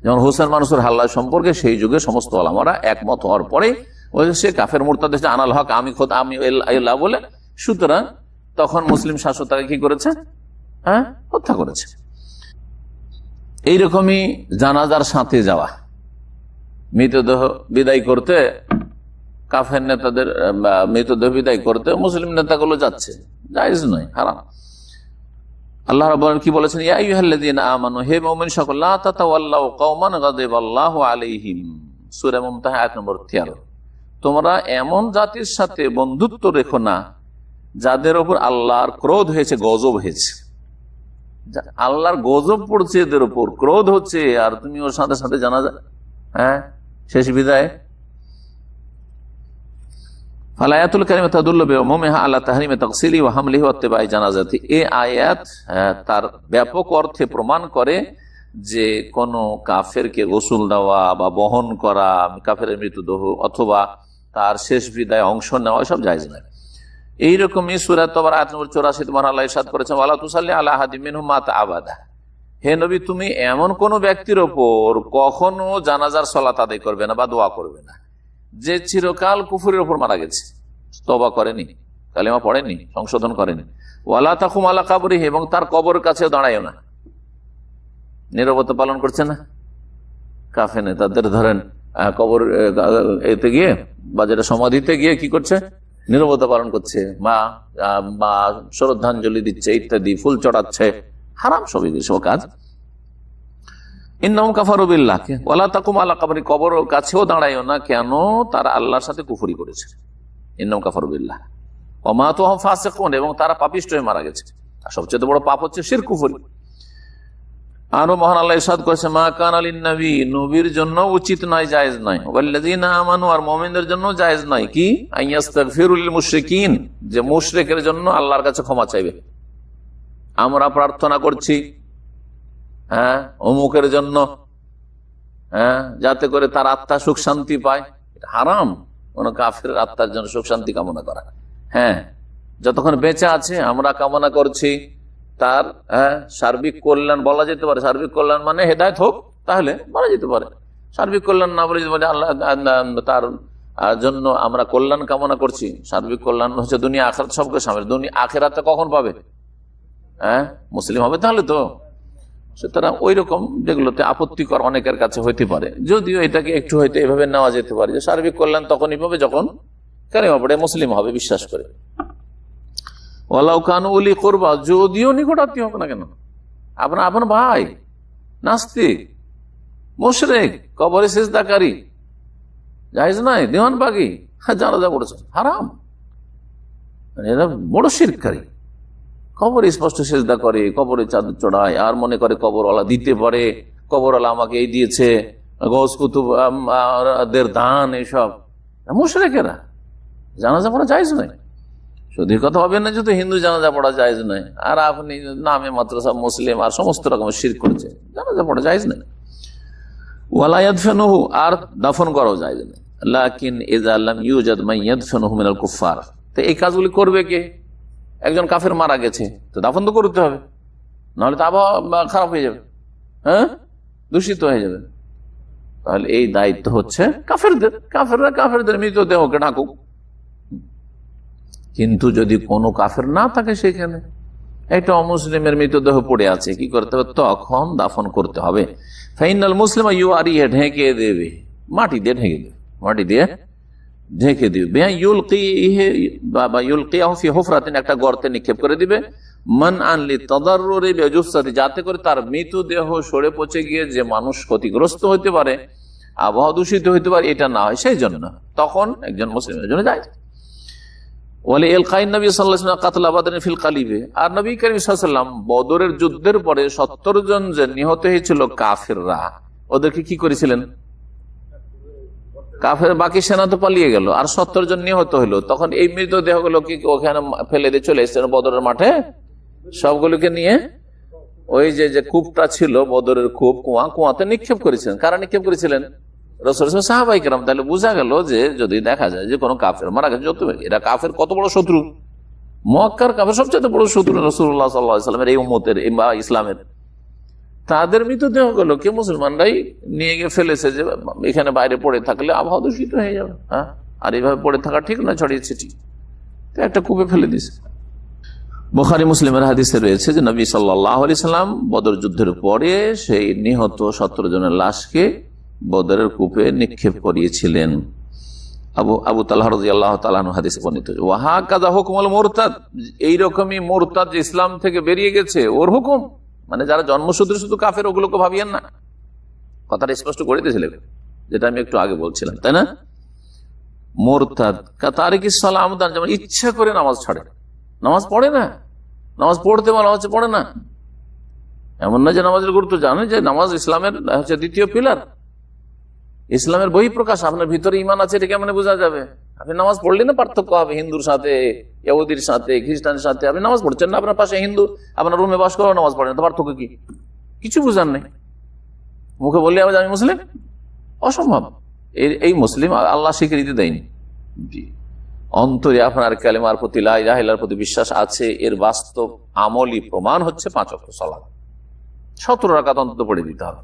যেমন হোসেন মানুষের হাল্লা সম্পর্কে সেই যুগে সমস্ত আলেমরা একমত হওয়ার পরে সে কাফের মুরতাদ হয়েছে, আনাল হক আমি খোদ আমি আল্লাহ বলে, সুতরাং তখন মুসলিম শাসক তাকে কি করেছে, হত্যা করেছে। এইরকমই জানাজার সাথে যাওয়া, মৃতদেহ বিদায় করতে কাফের নেতাদের মৃতদেহ বিদায় করতে মুসলিম নেতাগুলো যাচ্ছে, জায়েজ নয়, হারাম। আল্লাহ রাব্বুল কি বলেছেন, ইয়া আইয়ুহাল্লাযীনা আমানু, হে মুমিন সকল, লা তাতাওয়াল্লাউ কওমান গাযিবাল্লাহু আলাইহিম, সূরা মুমতাহিনা আয়াত নম্বর 13। তোমরা এমন জাতির সাথে বন্ধুত্ব রেখো না যাদের উপর আল্লাহর ক্রোধ হয়েছে, গজব হয়েছে। আল্লাহর গজব পড়ছে এদের উপর, ক্রোধ হচ্ছে, আর তুমি ওর সাথে সাথে জানাজা, শেষ বিদায়। ফালায়াতুল কারিমা তাদুল্লু বিউমুমিহা আলা তাহরিমি তাগসিলি ওয়া হামলিহি ওয়া ইত্তিবাই জানাজাতি। এই আয়াত তার ব্যাপক অর্থে প্রমাণ করে যে কোন কাফেরকে গোসল দেওয়া বা বহন করা, কাফেরের মৃতদেহ অথবা তার শেষ বিদায় অংশ নেওয়া, সব জায়েজ নয়। এইরকমই সূরা তাওবার আয়াত নম্বর 84 মহান আল্লাহ ইরশাদ করেছেন, ওয়ালা তুসাল্লি আলা আহাদিম মিনহুম মাতা আবাদা, হে নবী তুমি এমন কোন ব্যক্তির ওপর কখনো জানাজার সালাত আদায় করবে না বা দোয়া করবে না যে চিরকাল কুফরের উপর মারা গেছে, তওবা করেনি, কালেমা পড়েনি, সংশোধন করেনি। ওয়ালা তাকুম আলা কাবরিহি, এবং তার কবরের কাছে দাঁড়ায়ও না, নীরবতা পালন করছে না। কাফের নেতাদের ধরেন কবর এতে গিয়ে বা যেটা সমাধিতে গিয়ে কি করছে, নীরবতা পালন করছে, মা শ্রদ্ধাঞ্জলি দিচ্ছে ইত্যাদি, ফুল চড়াচ্ছে, হারাম সবই সব কাজ। ইন্নাহুম কাফারু বিল্লাহ, ওয়ালা তাকুম আলা কাবরি, কবর কাছেও দাঁড়ায়ও না, কেন তারা আল্লাহর সাথে কুফরি করেছে। ইন্নাহুম কাফারু বিল্লাহ ওয়া মাতু হুম ফাসিকুন, এবং তারা পাপিষ্ঠ হয়ে মারা গেছে। আর সবচেয়ে বড় পাপ হচ্ছে শিরক, কুফরি। আরো মহান আল্লাহ ইরশাদ করেছে, মা কানা লিন নবী, নবীর জন্য উচিত নয়, জায়েজ নয়, ওয়াল্লাযীনা আমানু, আর মুমিনদের জন্য জায়েজ নয় কি, আইয়াস্তাগফিরু লিল মুশরিকিন, যে মুশরিকের জন্য আল্লাহর কাছে ক্ষমা চাইবে। আমরা প্রার্থনা করছি অমুকের জন্য, যাতে করে তার আত্মা সুখ শান্তি পায়, এটা হারাম। কোন কাফের আত্মার জন্য সুখ শান্তি কামনা করা, যতক্ষণ বেঁচে আছে আমরা কামনা করছি তার সার্বিক কল্যাণ, বলা যেতে পারে সার্বিক কল্যাণ মানে হেদায়েত হোক, তাহলে বলা যেতে পারে। সার্বিক কল্যাণ না বলে যেতে পারে আল্লাহ তার জন্য আমরা কল্যাণ কামনা করছি। সার্বিক কল্যাণ হচ্ছে দুনিয়া আখিরাত সবকে সামনে, দুনিয়া আখিরাতে কখন পাবে, মুসলিম হবে তাহলে তো। সুতরাং ওই রকম যেগুলোতে আপত্তিকর অনেকের কাছে হইতে পারে, যদিও এটাকে একটু হয়তো এভাবে নেওয়া যেতে পারে যে সার্বিক কল্যাণ তখনই পাবে যখন কালিমা পড়ে মুসলিম হবে, বিশ্বাস করে। ওয়ালাউ কানু উলি কুরবা, যদিও নিকটাত্মীয় হোক না কেন, আপনার ভাই নাস্তিক, মুশরিক, কবরে সিজদাকারী, জায়েজ নাই, দিওয়ানবাগী, জানাজা পড়েছে, হারাম, এরা বড় শিরককারী। কবর স্পষ্ট সিজদা করে, কবরে চাদর চড়ায়, আর মনে করে কবরওয়ালা দিতে পারে, কবরওয়ালা আমাকে এই দিয়েছে, গৌস কুতুবদের দান, এইসব মুশরিকেরা। জানাজা পড়া জায়েজ নয়। শুধু কথা হবে না যদি হিন্দু জানাজা পড়া জায়েজ নয়, আর আপনি নামে মাত্র সব মুসলিম আর সমস্ত রকমের শিরক করছে, জানাজা পড়া জায়েজ নয়। ওয়ালা ইয়াদফানুহু, আর দাফন করাও জায়েজ নয়। লাকিন ইযা লাম ইউজাদ মান ইয়াদফানুহু মিনাল কুফার, তো এই কাজগুলি করবে কে? একজন কাফের মারা গেছে, তো দাফন তো করতে হবে, নাহলে তো আবহাওয়া খারাপ হয়ে যাবে, দূষিত হয়ে যাবে। তাহলে এই দায়িত্ব হচ্ছে কাফেরদের, কাফেরদের মৃতদেহকে ঢাকুক। কিন্তু যদি কোনো কাফের না থাকে সেখানে, একটা অমুসলিমের মৃতদেহ পড়ে আছে, কি করতে হবে? তখন দাফন করতে হবে। ফাইনাল মুসলিম ইউআরিহে, ঢেকে দেবে, মাটি দিয়ে ঢেকে দেবে, মাটি দিয়ে ঢেকে দিবে। একটা গর্তে নিক্ষেপ করে দিবে, মান আনলি তাদাররুরি বিজুসসাতি, যাতে করে তার মৃতদেহ সরে পচে গিয়ে যে মানুষ ক্ষতিগ্রস্ত হতে পারে, আবহাওয়া দূষিত হইতে পারে, এটা না হয় সেই জন্য তখন একজন মুসলিমের জন্য যায়। ওয়ালি ইলকাইন নবী সাল্লাল্লাহু আলাইহি ওয়াসাল্লাম কাতলা বদরিন ফিল কালিবে, আর নবী করিম সাল্লাল্লাহু আলাইহি ওয়াসাল্লাম বদরের যুদ্ধের পরে 70 জন যে নিহত হয়েছিল কাফেররা, ওদেরকে কি করেছিলেন? কাফের বাকি সেনা তো পালিয়ে গেল, আর 70 জন নিহত হলো। তখন এই মৃতদেহগুলো কি ওখানে ফেলে দিয়ে চলে এসেছেন বদরের মাঠে, সবগুলোকে নিয়ে ওই যে কূপটা ছিল বদরের কূপ, কুয়াতে নিক্ষেপ করেছিলেন। কারা নিক্ষেপ করেছিলেন? রাসূল সাহাবায়ে কেরাম। তাহলে বোঝা গেল যে যদি দেখা যায় যে কোনো কাফের মারা গেছে, এরা কাফের কত বড় শত্রু, মক্কার কাফের সবচেয়ে বড় শত্রু রাসূলুল্লাহ সাল্লাল্লাহু আলাইহি ওয়াসাল্লামের এই উম্মতের বা ইসলামের, তাদের মৃতদেহগুলোকে মুসলমানরাই নিয়ে গিয়ে ফেলেছে যে এখানে বাইরে পড়ে থাকলে আবহাওয়া দূষিত হয়ে যাবে। হ্যাঁ, আর এইভাবে পড়ে থাকা ঠিক না, ছড়িয়ে ছিটিয়ে একটা কূপে ফেলে দিয়েছে। বুখারী মুসলিমের হাদিসে রয়েছে যে নবী সাল্লাল্লাহু আলাইহি সাল্লাম বদর যুদ্ধের পরে সেই নিহত 17 জনের লাশকে বদরের কূপে নিক্ষেপ করিয়েছিলেন। আবু তালহা রাদিয়াল্লাহু তাআলা আনহু হাদিসে বর্ণিত। ওয়া হাকাযা হুকমুল মুরতাদ, এইরকমই মুরতাদ যে ইসলাম থেকে বেরিয়ে গেছে ওর হুকুম, মানে যারা জন্মসূত্রে শুধু কাফের ওগুলোকে ভাবিয়েন না, কথাটা স্পষ্ট করে দিয়েছিলেন, যেটা আমি একটু আগে বলছিলাম, তাই না? মুরতাদ তারিকুস সালাম, যেমন ইচ্ছা করে নামাজ ছাড়ে, নামাজ পড়ে না, নামাজ পড়তে বলা হচ্ছে পড়ে না, এমন না যে নামাজের গুরুত্ব জানে, যে নামাজ ইসলামের হচ্ছে দ্বিতীয় পিলার, ইসলামের বহিঃপ্রকাশ। আপনার ভিতরে ইমান আছে এটা কেমন বোঝা যাবে? আপনি নামাজ পড়লে না পার্থক্য হবে হিন্দুর সাথে, ইহুদির সাথে, খ্রিস্টানের সাথে। আপনি নামাজ পড়ছেন না, আপনার পাশে হিন্দু আপনার রুমে বাস করে নামাজ পড়েন, তো পার্থক্য কি? কিছু বুঝার নেই। মুখে বললে আমি মুসলিম, অসম্ভব। এই মুসলিম আল্লাহ স্বীকৃতি দেয়নি। অন্তরে আপনার কালেমার প্রতি, লা ইলাহা ইল্লাল্লাহর প্রতি বিশ্বাস আছে, এর বাস্তব আমলি প্রমাণ হচ্ছে 5 ওয়াক্ত সালাত। 17 রাকাত অন্তত পড়ে দিতে হবে।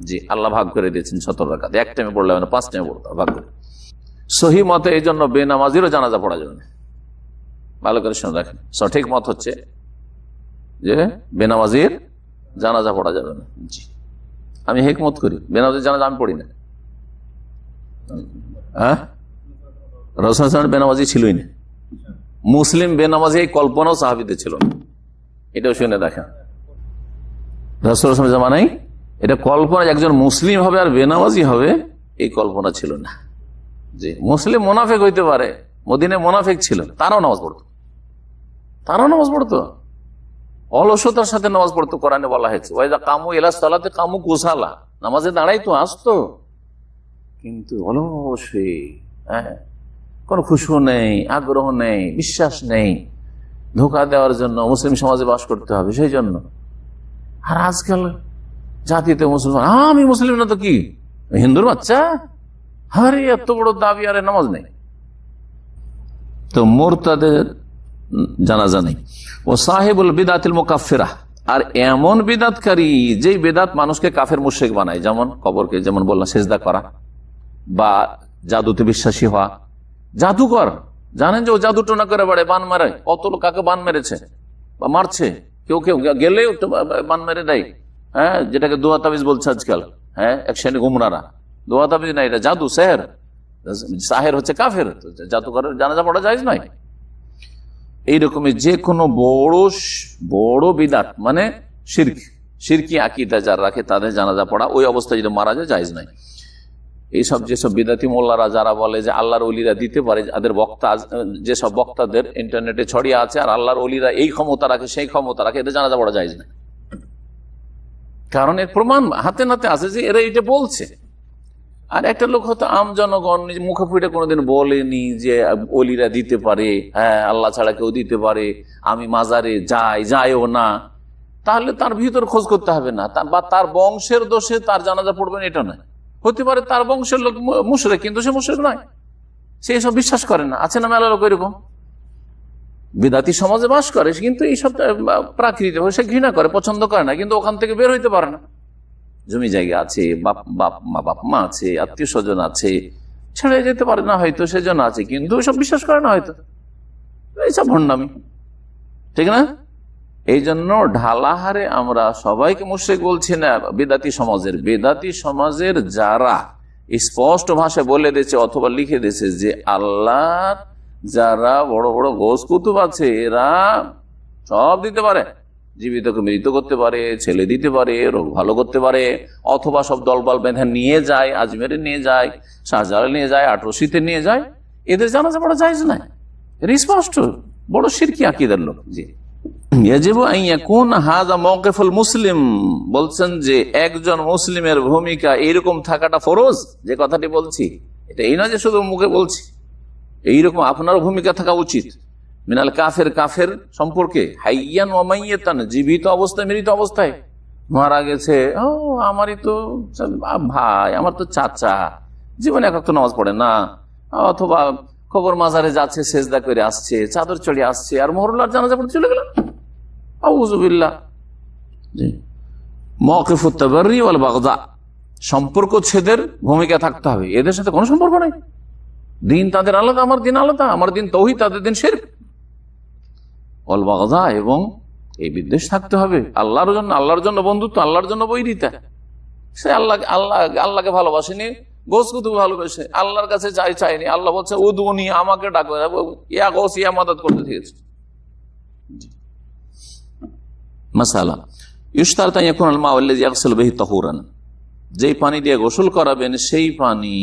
জি, আল্লাহ ভাগ করে দিয়েছেন 17 রাকাত, এক টাইমে পড়লে হবে না, 5 টাইমে পড়তে হবে ভাগ করে। সহি মতে এই জন্য বেনামাজিরও জানাজা পড়া যাবে না। ভালো করে শুনে রাখেন, সঠিক মত হচ্ছে যে বেনামাজির জানাজা পড়া যাবে না। জি, আমি হিকমত করি, বেনামাজির জানাজা আমি পড়ি না। হ্যাঁ, রাসূল বেনামাজি ছিলই না, মুসলিম বেনামাজি এই কল্পনাও সাহাবীদের ছিল না। এটাও শুনে দেখেন, রাসূল জামানায় এটা কল্পনা একজন মুসলিম হবে আর বেনামাজি হবে, এই কল্পনা ছিল না। যে মুসলিম মোনাফেক হইতে পারে, মদিনায় মোনাফেক ছিল, তারাও নামাজ পড়তো, অলসতার সাথে নামাজ পড়তো। কোরআনে বলা হয়েছে ওয়াইদা কামু ইলা সালাতে কামু কুসালা, নামাজে দাঁড়াই তো আসতো, কিন্তু অলসে, হ্যাঁ, কোনো খুশু নেই, আগ্রহ নেই, বিশ্বাস নেই, ধোঁকা দেওয়ার জন্য মুসলিম সমাজে বাস করতে হবে সেই জন্য। আর আজকাল জাতিতে মুসলমান, আমি মুসলিম না তো কি, হিন্দুর বাচ্চা, আরে এত বড় দাবি, আরে নামাজ নেই। তো মুরতাদের জানাজা নেই। ও সাহেবুল বিদাতিল মুকাফফিরা, আর এমন বিদাতকারী যেই বিদাত মানুষকে কাফের মুশরিক বানায়, যেমন কবরকে, যেমন বললাম সিজদা করা, বা জাদুতে বিশ্বাসী হওয়া। জাদুকর জানেন যে ও জাদু টোনা করে বেড়ায়, বান মারে, কত লোক কাকে বান মেরেছে বা মারছে, কেউ কেউ গেলে বান মেরে দেয়। হ্যাঁ, যেটাকে দোয়া তাবিজ বলছে আজকাল। হ্যাঁ, এক শ্রেণী গুমরারা, দোয়া তাবিজ না, এটা জাদু, সেহের। সাহের হচ্ছে কাফের, জাদুকরের জানাজা পড়া জায়েজ নয়। এইরকমই যে কোনো বড় বিদাত, মানে শিরকি আকীদা যারা রাখে, তাদের জানাজা পড়া ওই অবস্থায় যদি মারা যায় জায়েজ নয়। এইসব যেসব বিদাতি মোল্লারা যারা বলে যে আল্লাহর ওলিরা দিতে পারে, যাদের বক্তা, যেসব বক্তাদের ইন্টারনেটে ছড়িয়ে আছে, আর আল্লাহর ওলিরা এই ক্ষমতা রাখে, সেই ক্ষমতা রাখে, এদের জানাজা পড়া জায়েজ নয়। কারণ এর প্রমাণ হাতে নাতে আছে যে এরা এটা বলছে। আর একটা লোক হয়তো আম জনগণ মুখে ফুটে কোনোদিন বলেনি যে ওলিরা দিতে পারে, হ্যাঁ আল্লাহ ছাড়া কেউ দিতে পারে, আমি মাজারে যাইও না, তাহলে তার ভিতর খোঁজ করতে হবে না, বা তার বংশের দোষে তার জানাজা পড়বেন এটা নয়। হতে পারে তার বংশের লোক মুশরিক, কিন্তু সে মুশরিক নয়, সে এসব বিশ্বাস করে না। আছে না মেলা লোক এরকম, বিদাতি সমাজে বাস করে, কিন্তু এইসব প্রাকৃতিক সে ঘৃণা করে, পছন্দ করে না, কিন্তু ওখান থেকে বের হইতে পারে না। জমি জায়গা আছে, বাপ মা আছে, আত্মীয় স্বজন আছে, ছেড়ে যেতে পারে না হয়তো, সেজন্য আছে, কিন্তু সব বিশ্বাস করে না হয়তো, এইসব ভণ্ডামি, ঠিক না? এই জন্য ঢালাহারে আমরা সবাইকে মুশরিক বলছি না। বেদাতি সমাজের যারা স্পষ্ট ভাষায় বলে দিয়েছে অথবা লিখে দিয়েছে যে আল্লাহ যারা বড় বড় গোস কুতুব আছে, এরা সব দিতে পারে, জীবিতকে মৃত করতে পারে, ছেলে দিতে পারে, রোগ ভালো করতে পারে, অথবা সব দলবল বেঁধে নিয়ে যায়, আজমেরে নিয়ে যায়, শাহজালালে নিয়ে যায়, আটরশিতে নিয়ে যায়, এদের জানাজা পড়া জায়েজ না। এর স্পষ্ট বড় শিরকি আকীদার লোক। জি, মুসলিম বলছেন যে একজন মুসলিমের ভূমিকা এইরকম থাকাটা ফরজ। যে কথাটি বলছি এটা এই নয় যে শুধু মুখে বলছি, এইরকম আপনারও ভূমিকা থাকা উচিত। মিনাল কাফের সম্পর্কে, হাইয়ান ওয়া মাইয়াতান, জীবিত অবস্থায়, মৃত অবস্থায়, মারা গেছে, ও আমারই তো ভাই, আমার তো চাচা, জীবনে এক ওয়াক্ত নামাজ পড়ে না, অথবা কবর মাজারে যাচ্ছে, সেজদা করে আসছে, চাদর চড়ে আসছে, আর মহরুল্লাহর জানাজা পড়তে চলে গেল। আউযুবিল্লাহ। মাওকিফুত তাবাররি ওয়াল বাগদা, সম্পর্ক ছেদের ভূমিকা থাকতে হবে। এদের সাথে কোনো সম্পর্ক নেই, দিন তাদের আলাদা, আমার দিন আলাদা, আমার দিন তৌহিদ, তাদের দিন শিরক। ওয়াল বাগদা, এবং এই বিদ্বেষ থাকতে হবে। আল্লাহর জন্য বন্ধুত্ব, আল্লাহর জন্য বৈরিতা। সে আল্লাহকে ভালোবাসেনি, গোসকুতু ভালোবেসে আল্লাহর কাছে চাইনি। আল্লাহ বলছে উদুনি, আমাকে ডাকবে, ইয়া গোস ইয়া মাদাদ করতে দিয়েছে। মাসালা ইশতারত আন ইয়াকুনা আল মাউ আল্লাযী ইয়াগসিলু বিহি তাহুরান, যেই পানি দিয়ে গোসল করাবেন সেই পানি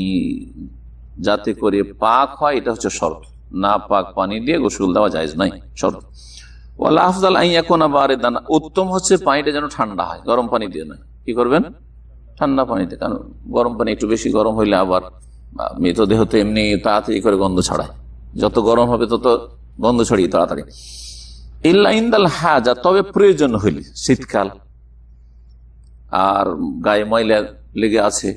যাতে করে পাক হয়, এটা হচ্ছে শর্ত। না পাক পানি দিয়ে গোসল দেওয়া জায়েজ নাই, শর্ত। ওয়াল আফজাল আন ইয়াকুনা বারিদান, উত্তম হচ্ছে পানিটা যেন ঠান্ডা হয়, গরম পানি দিয়ে নয়। কি করবেন? ঠান্ডা পানিতে, কারণ গরম পানি একটু বেশি গরম হইলে আবার মৃতদেহ তো এমনি তাড়াতাড়ি করে গন্ধ ছড়ায়, যত গরম হবে তত গন্ধ ছড়িয়ে তাড়াতাড়ি। ইল্লা ইনদাল হাজা, তবে প্রয়োজন হইলে, শীতকাল আর গায়ে ময়লা লেগে আছে,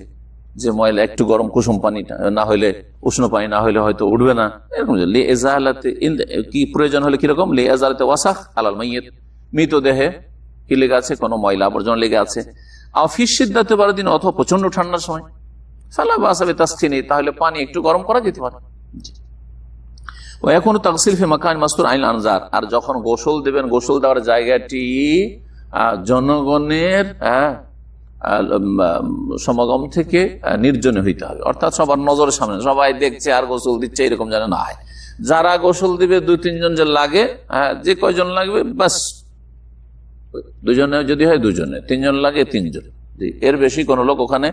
যে ময়লা একটু গরম কুসুম পানি না হইলে, উষ্ণ পানি না হইলে হয়তো উঠবে না, এরকম কি প্রয়োজন হলে কিরকম, লে এজালাতে ওয়াসাখ আলাল মাইয়িত, মৃতদেহে কি লেগে আছে, কোনো ময়লা আবর্জনা লেগে আছে। আফিস সিদ্ধাতে পারে দিন, অথবা প্রচন্ড ঠান্ডার সময়, সালা বাসাবে তাসখিনি, তাহলে পানি একটু গরম করা যেতে পারে। ও এখন তাগসিল ফি মাকান মাসতুর আইল আনজার, আর যখন গোসল দেবেন, গোসল দেওয়ার জায়গাটি জনগণের সমাগম থেকে নির্জনে হইতে হবে, অর্থাৎ সবার নজরের সামনে, সবাই দেখছে আর গোসল দিচ্ছে, এরকম যেন না হয়। যারা গোসল দিবে 2-3 জন যে লাগে, যে কয়জন লাগবে বাস, 2 জনে যদি হয় 2 জনে, 3 জন লাগে 3 জন, এর বেশি কোনো লোক ওখানে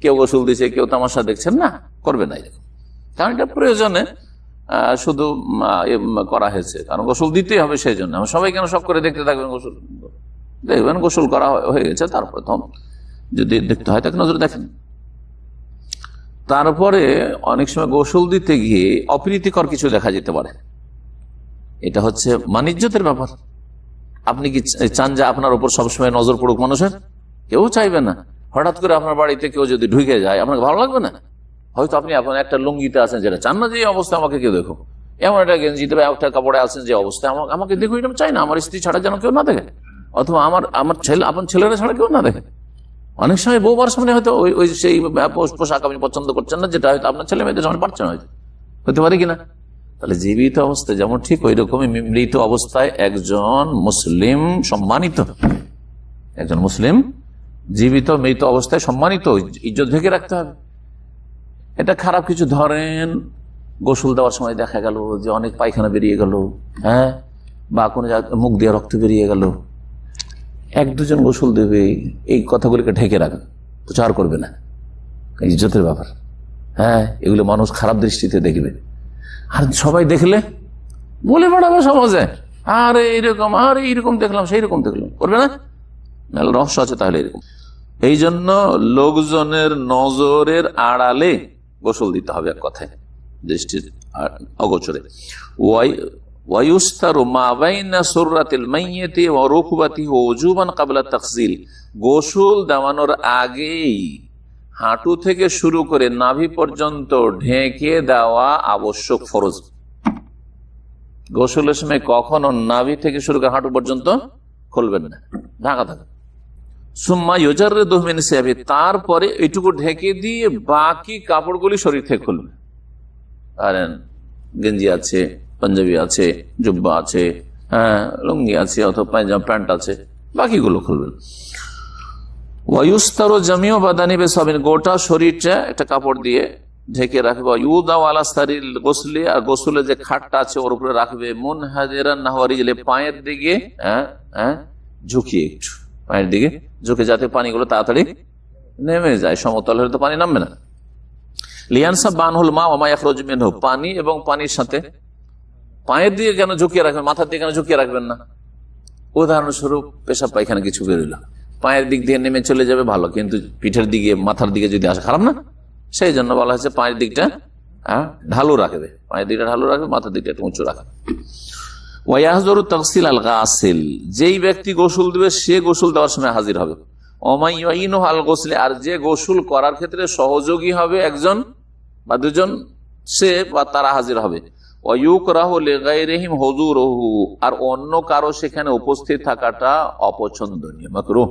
কেউ গোসল দিচ্ছে কেউ তামাশা দেখছেন না, করবে না এরকম। কারণ এটা প্রয়োজনে শুধু করা হয়েছে, কারণ গোসল দিতেই হবে, সেই জন্য সবাই কেন সব করে দেখতে থাকবেন, গোসল দেখবেন গোসল করা হয়ে গেছে, তার প্রথম যদি দেখতে হয় তাকে নজরে দেখেন। তারপরে অনেক সময় গোসল দিতে গিয়ে অপ্রীতিকর কিছু দেখা যেতে পারে, এটা হচ্ছে মানিজ্যতের ব্যাপার। আপনি কি চান যে আপনার উপর সবসময় নজর পড়ুক মানুষের? কেউ চাইবে না। হঠাৎ করে আপনার বাড়িতে কেউ যদি ঢুকে যায়, আপনাকে ভালো লাগবে না? হয়তো আপনি আপনার একটা লুঙ্গিতে আছেন, যেটা চান না যে এই অবস্থায় আমাকে কেউ দেখো, এমন একটা গেঞ্জিতে বা একটা কাপড়ে আছেন যে অবস্থায় আমাকে দেখো, এটা চাই না, আমার স্ত্রী ছাড়া যেন কেউ না দেখে, অথবা আমার ছেলে, আপনার ছেলেরা ছাড়া কেউ না দেখে। অনেক সময় বউবার সামনে হয়তো ওই সেই পোশাক আপনি পছন্দ করছেন না, যেটা হয়তো আপনার ছেলে মেয়েদের সামনে পারছেন, হয়তো হতে পারে কিনা। তাহলে জীবিত অবস্থায় যেমন ঠিক ওই রকমই মৃত অবস্থায় একজন মুসলিম সম্মানিত, একজন মুসলিম জীবিত মৃত অবস্থায় সম্মানিত, ইজ্জত ঢেকে রাখতে হবে। এটা খারাপ কিছু, ধরেন গোসল দেওয়ার সময় দেখা গেল যে অনেক পায়খানা বেরিয়ে গেল, বা কোনো মুখ দিয়ে রক্ত বেরিয়ে গেল, 1-2 জন গোসল দেবে, এই কথাগুলিকে ঢেকে রাখবে, প্রচার করবে না, ইজ্জতের ব্যাপার। এগুলো মানুষ খারাপ দৃষ্টিতে দেখবে, আর সবাই দেখলে বলে বেড়াবে সমাজে, আর এইরকম দেখলাম, সেই রকম দেখলাম, করবে না, রহস্য আছে। তাহলে এরকম, এই জন্য লোকজনের নজরের আড়ালে গোসল দিতে হবে, এক কথায় দৃষ্টির অগোচরে। গোসল দেওয়ানোর আগেই হাঁটু থেকে শুরু করে নাভি পর্যন্ত ঢেকে দেওয়া আবশ্যক, ফরজ। গোসলের সময় কখনো নাভি থেকে শুরু করে হাঁটু পর্যন্ত খুলবেন না, ঢাকা থাকে। সুম্মা ইউজাররিদু মিন সিয়াবি, তারপরে এইটুকু ঢেকে দিয়ে বাকি কাপড়গুলি শরীর থেকে খুলবে। আর গেঞ্জি আছে, পাঞ্জাবি আছে, জুব্বা আছে, লুঙ্গি আছে, অথবা পায়জামা প্যান্ট আছে, বাকিগুলো খুলবেন। ওয়ায়ুস্তারু জামিউ বাদানি বিসাবিন, গোটা শরীরটা একটা কাপড় দিয়ে ঢেকে রাখবে। ইউদাউ আলা সারিল গোসলি, আর গোসলের যে খাটটা আছে ওর উপরে রাখবে। মুনহাজিরান নাহওয়া রিজলি, পায়ের দিকে ঝুঁকিয়ে, একটু পায়ের দিকে ঝুঁকে, যাতে পানিগুলো তাড়াতাড়ি নেমে যায়, সমতল হলে তো পানি নামবে না। লিয়ানসাব বানহুল মা ওয়া মা ইয়াখরুজু মিনহু, পানি এবং পানির সাথে পায়ের দিকে কেন ঝুঁকিয়ে রাখবেন, মাথার দিকে কেন ঝুঁকিয়ে রাখবেন না? উদাহরণস্বরূপ পেশাব পায়খানা কিছু বেরোলো, পায়ের দিক দিয়ে নেমে চলে যাবে ভালো, কিন্তু পিঠের দিকে মাথার দিকে যদি আসে খারাপ না? সেই জন্য বলা হয়েছে পায়ের দিকটা ঢালু রাখবে, পায়ের দিকটা ঢালু রাখবে, মাথার দিকটা একটু উঁচু রাখবে। ওয়ায়াহযুরু তাগসিল আল গাসিল, যেই ব্যক্তি গোসল দিবে সে গোসল দেওয়ার সময় হাজির হবে। ওমাই ইউইনু আল গোসলে, আর যে গোসল করার ক্ষেত্রে সহযোগী হবে 1 জন বা 2 জন সে বা তারা হাজির হবে। ওয়ায়ুকরাহু লিগাইরিহিম হুজুরুহু, আর অন্য কারো সেখানে উপস্থিত থাকাটা অপছন্দনীয়, মাকরুহ।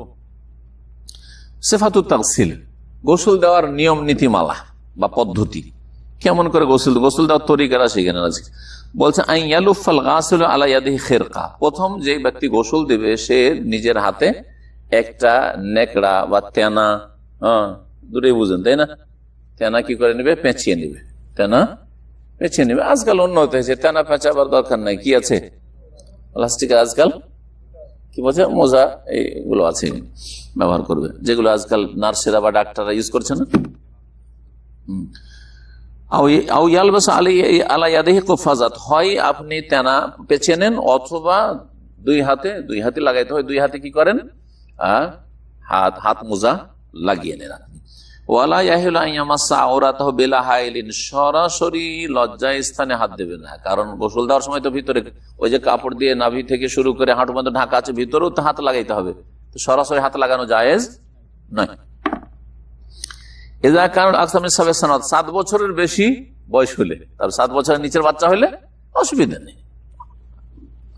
সিফাতুত তাগসিল, গোসল দেওয়ার নিয়ম নীতিমালা বা পদ্ধতি, কেমন করে গোসল দেওয়ার তরিকাটা সেখানে আছে। বলছে আইয়ালুফাল গাসিলু আলা ইয়াদিহি খিরকা, প্রথম যে ব্যক্তি গোসল দেবে সে নিজের হাতে একটা নেকড়া বা তেনা, দুটোই বুঝেন তাই না, তেনা কি করে নেবে, পেঁচিয়ে নেবে, তেনা পেঁচিয়ে নেবে। আজকাল উন্নত হয়েছে, তেনা পেঁচাবার দরকার নাই, কি আছে প্লাস্টিকের আজকাল কি বলছে মোজা, এইগুলো আছে, ব্যবহার করবে, যেগুলো আজকাল নার্সেরা বা ডাক্তাররা ইউজ করছে না। হয় আপনি তেনা পেঁচে নেন, অথবা দুই হাতে লাগাইতে হয়, দুই হাতে কি করেন, হাত মোজা লাগিয়ে নেন আপনি। সরাসরি লজ্জা স্থানে হাত দেবে না, কারণ গোসল দেওয়ার সময় তো ভিতরে ওই যে কাপড় দিয়ে নাভি থেকে শুরু করে হাঁটু পর্যন্ত ঢাকা আছে, ভিতরেও তো হাত লাগাইতে হবে, তো সরাসরি হাত লাগানো জায়েজ নয়। এজা কারণ 7 বছরের বেশি বয়স হলে, তারপর 7 বছরের নিচের বাচ্চা হলে অসুবিধা নেই,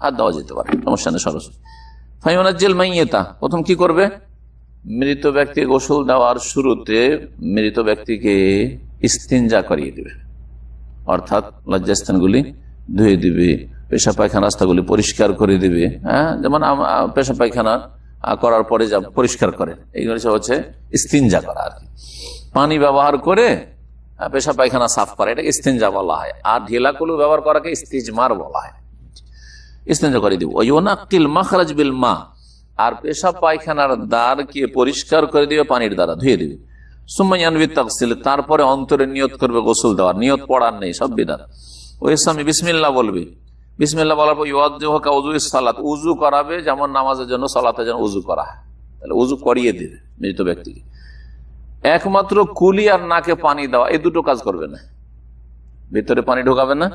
হাত দেওয়া যেতে পারে, সমস্যা নেই সরাসরি। ফাইমানাজ্জিল মাইয়িতা, প্রথম কি করবে, মৃত ব্যক্তি গোসল দেওয়ার শুরুতে মৃত ব্যক্তিকে ইস্তিনজা করিয়ে দিবে, অর্থাৎ লজ্জাস্থানগুলি ধুয়ে দিবে, পেশাব পায়খানা রাস্তাগুলি পরিষ্কার করে দিবে। যেমন পেশাব পায়খানা করার পরে যা পরিষ্কার করে, এইগুলো হচ্ছে ইস্তিনজা করা আর কি। পানি ব্যবহার করে পেশাব পায়খানা সাফ করা, এটাকে ইস্তিনজা বলা হয়। আর ঢিলা কুলু ব্যবহার করাকে ইস্তিজমার বলা হয়। ইস্তিনজা করে দিব। ওয়ানাকিল মাখরাজ বিল মা, আর পেশাব পায়খানার দ্বারকে পরিষ্কার করে দিবে পানির দ্বারা, ধুয়ে দিবে। সুম্মা ইয়ানবি তাগসিল, তারপরে অন্তরে নিয়ত করবে গোসল দেওয়ার, নিয়ত পড়ার নেই, সব বিধান। ওই সামনে বিসমিল্লাহ বলবে, বিসমিল্লাহ বলার পর ইউয়াজ্জিহুকা উযুইস সালাত, উযু করাবে, যেমন নামাজের জন্য সালাতের জন্য উযু করা হয়, তাহলে উযু করিয়ে দিবে মৃত ব্যক্তিকে। একমাত্র কুলি আর নাকে পানি দেওয়া, এই দুটো কাজ করবে না, ভিতরে পানি ঢোকাবে না,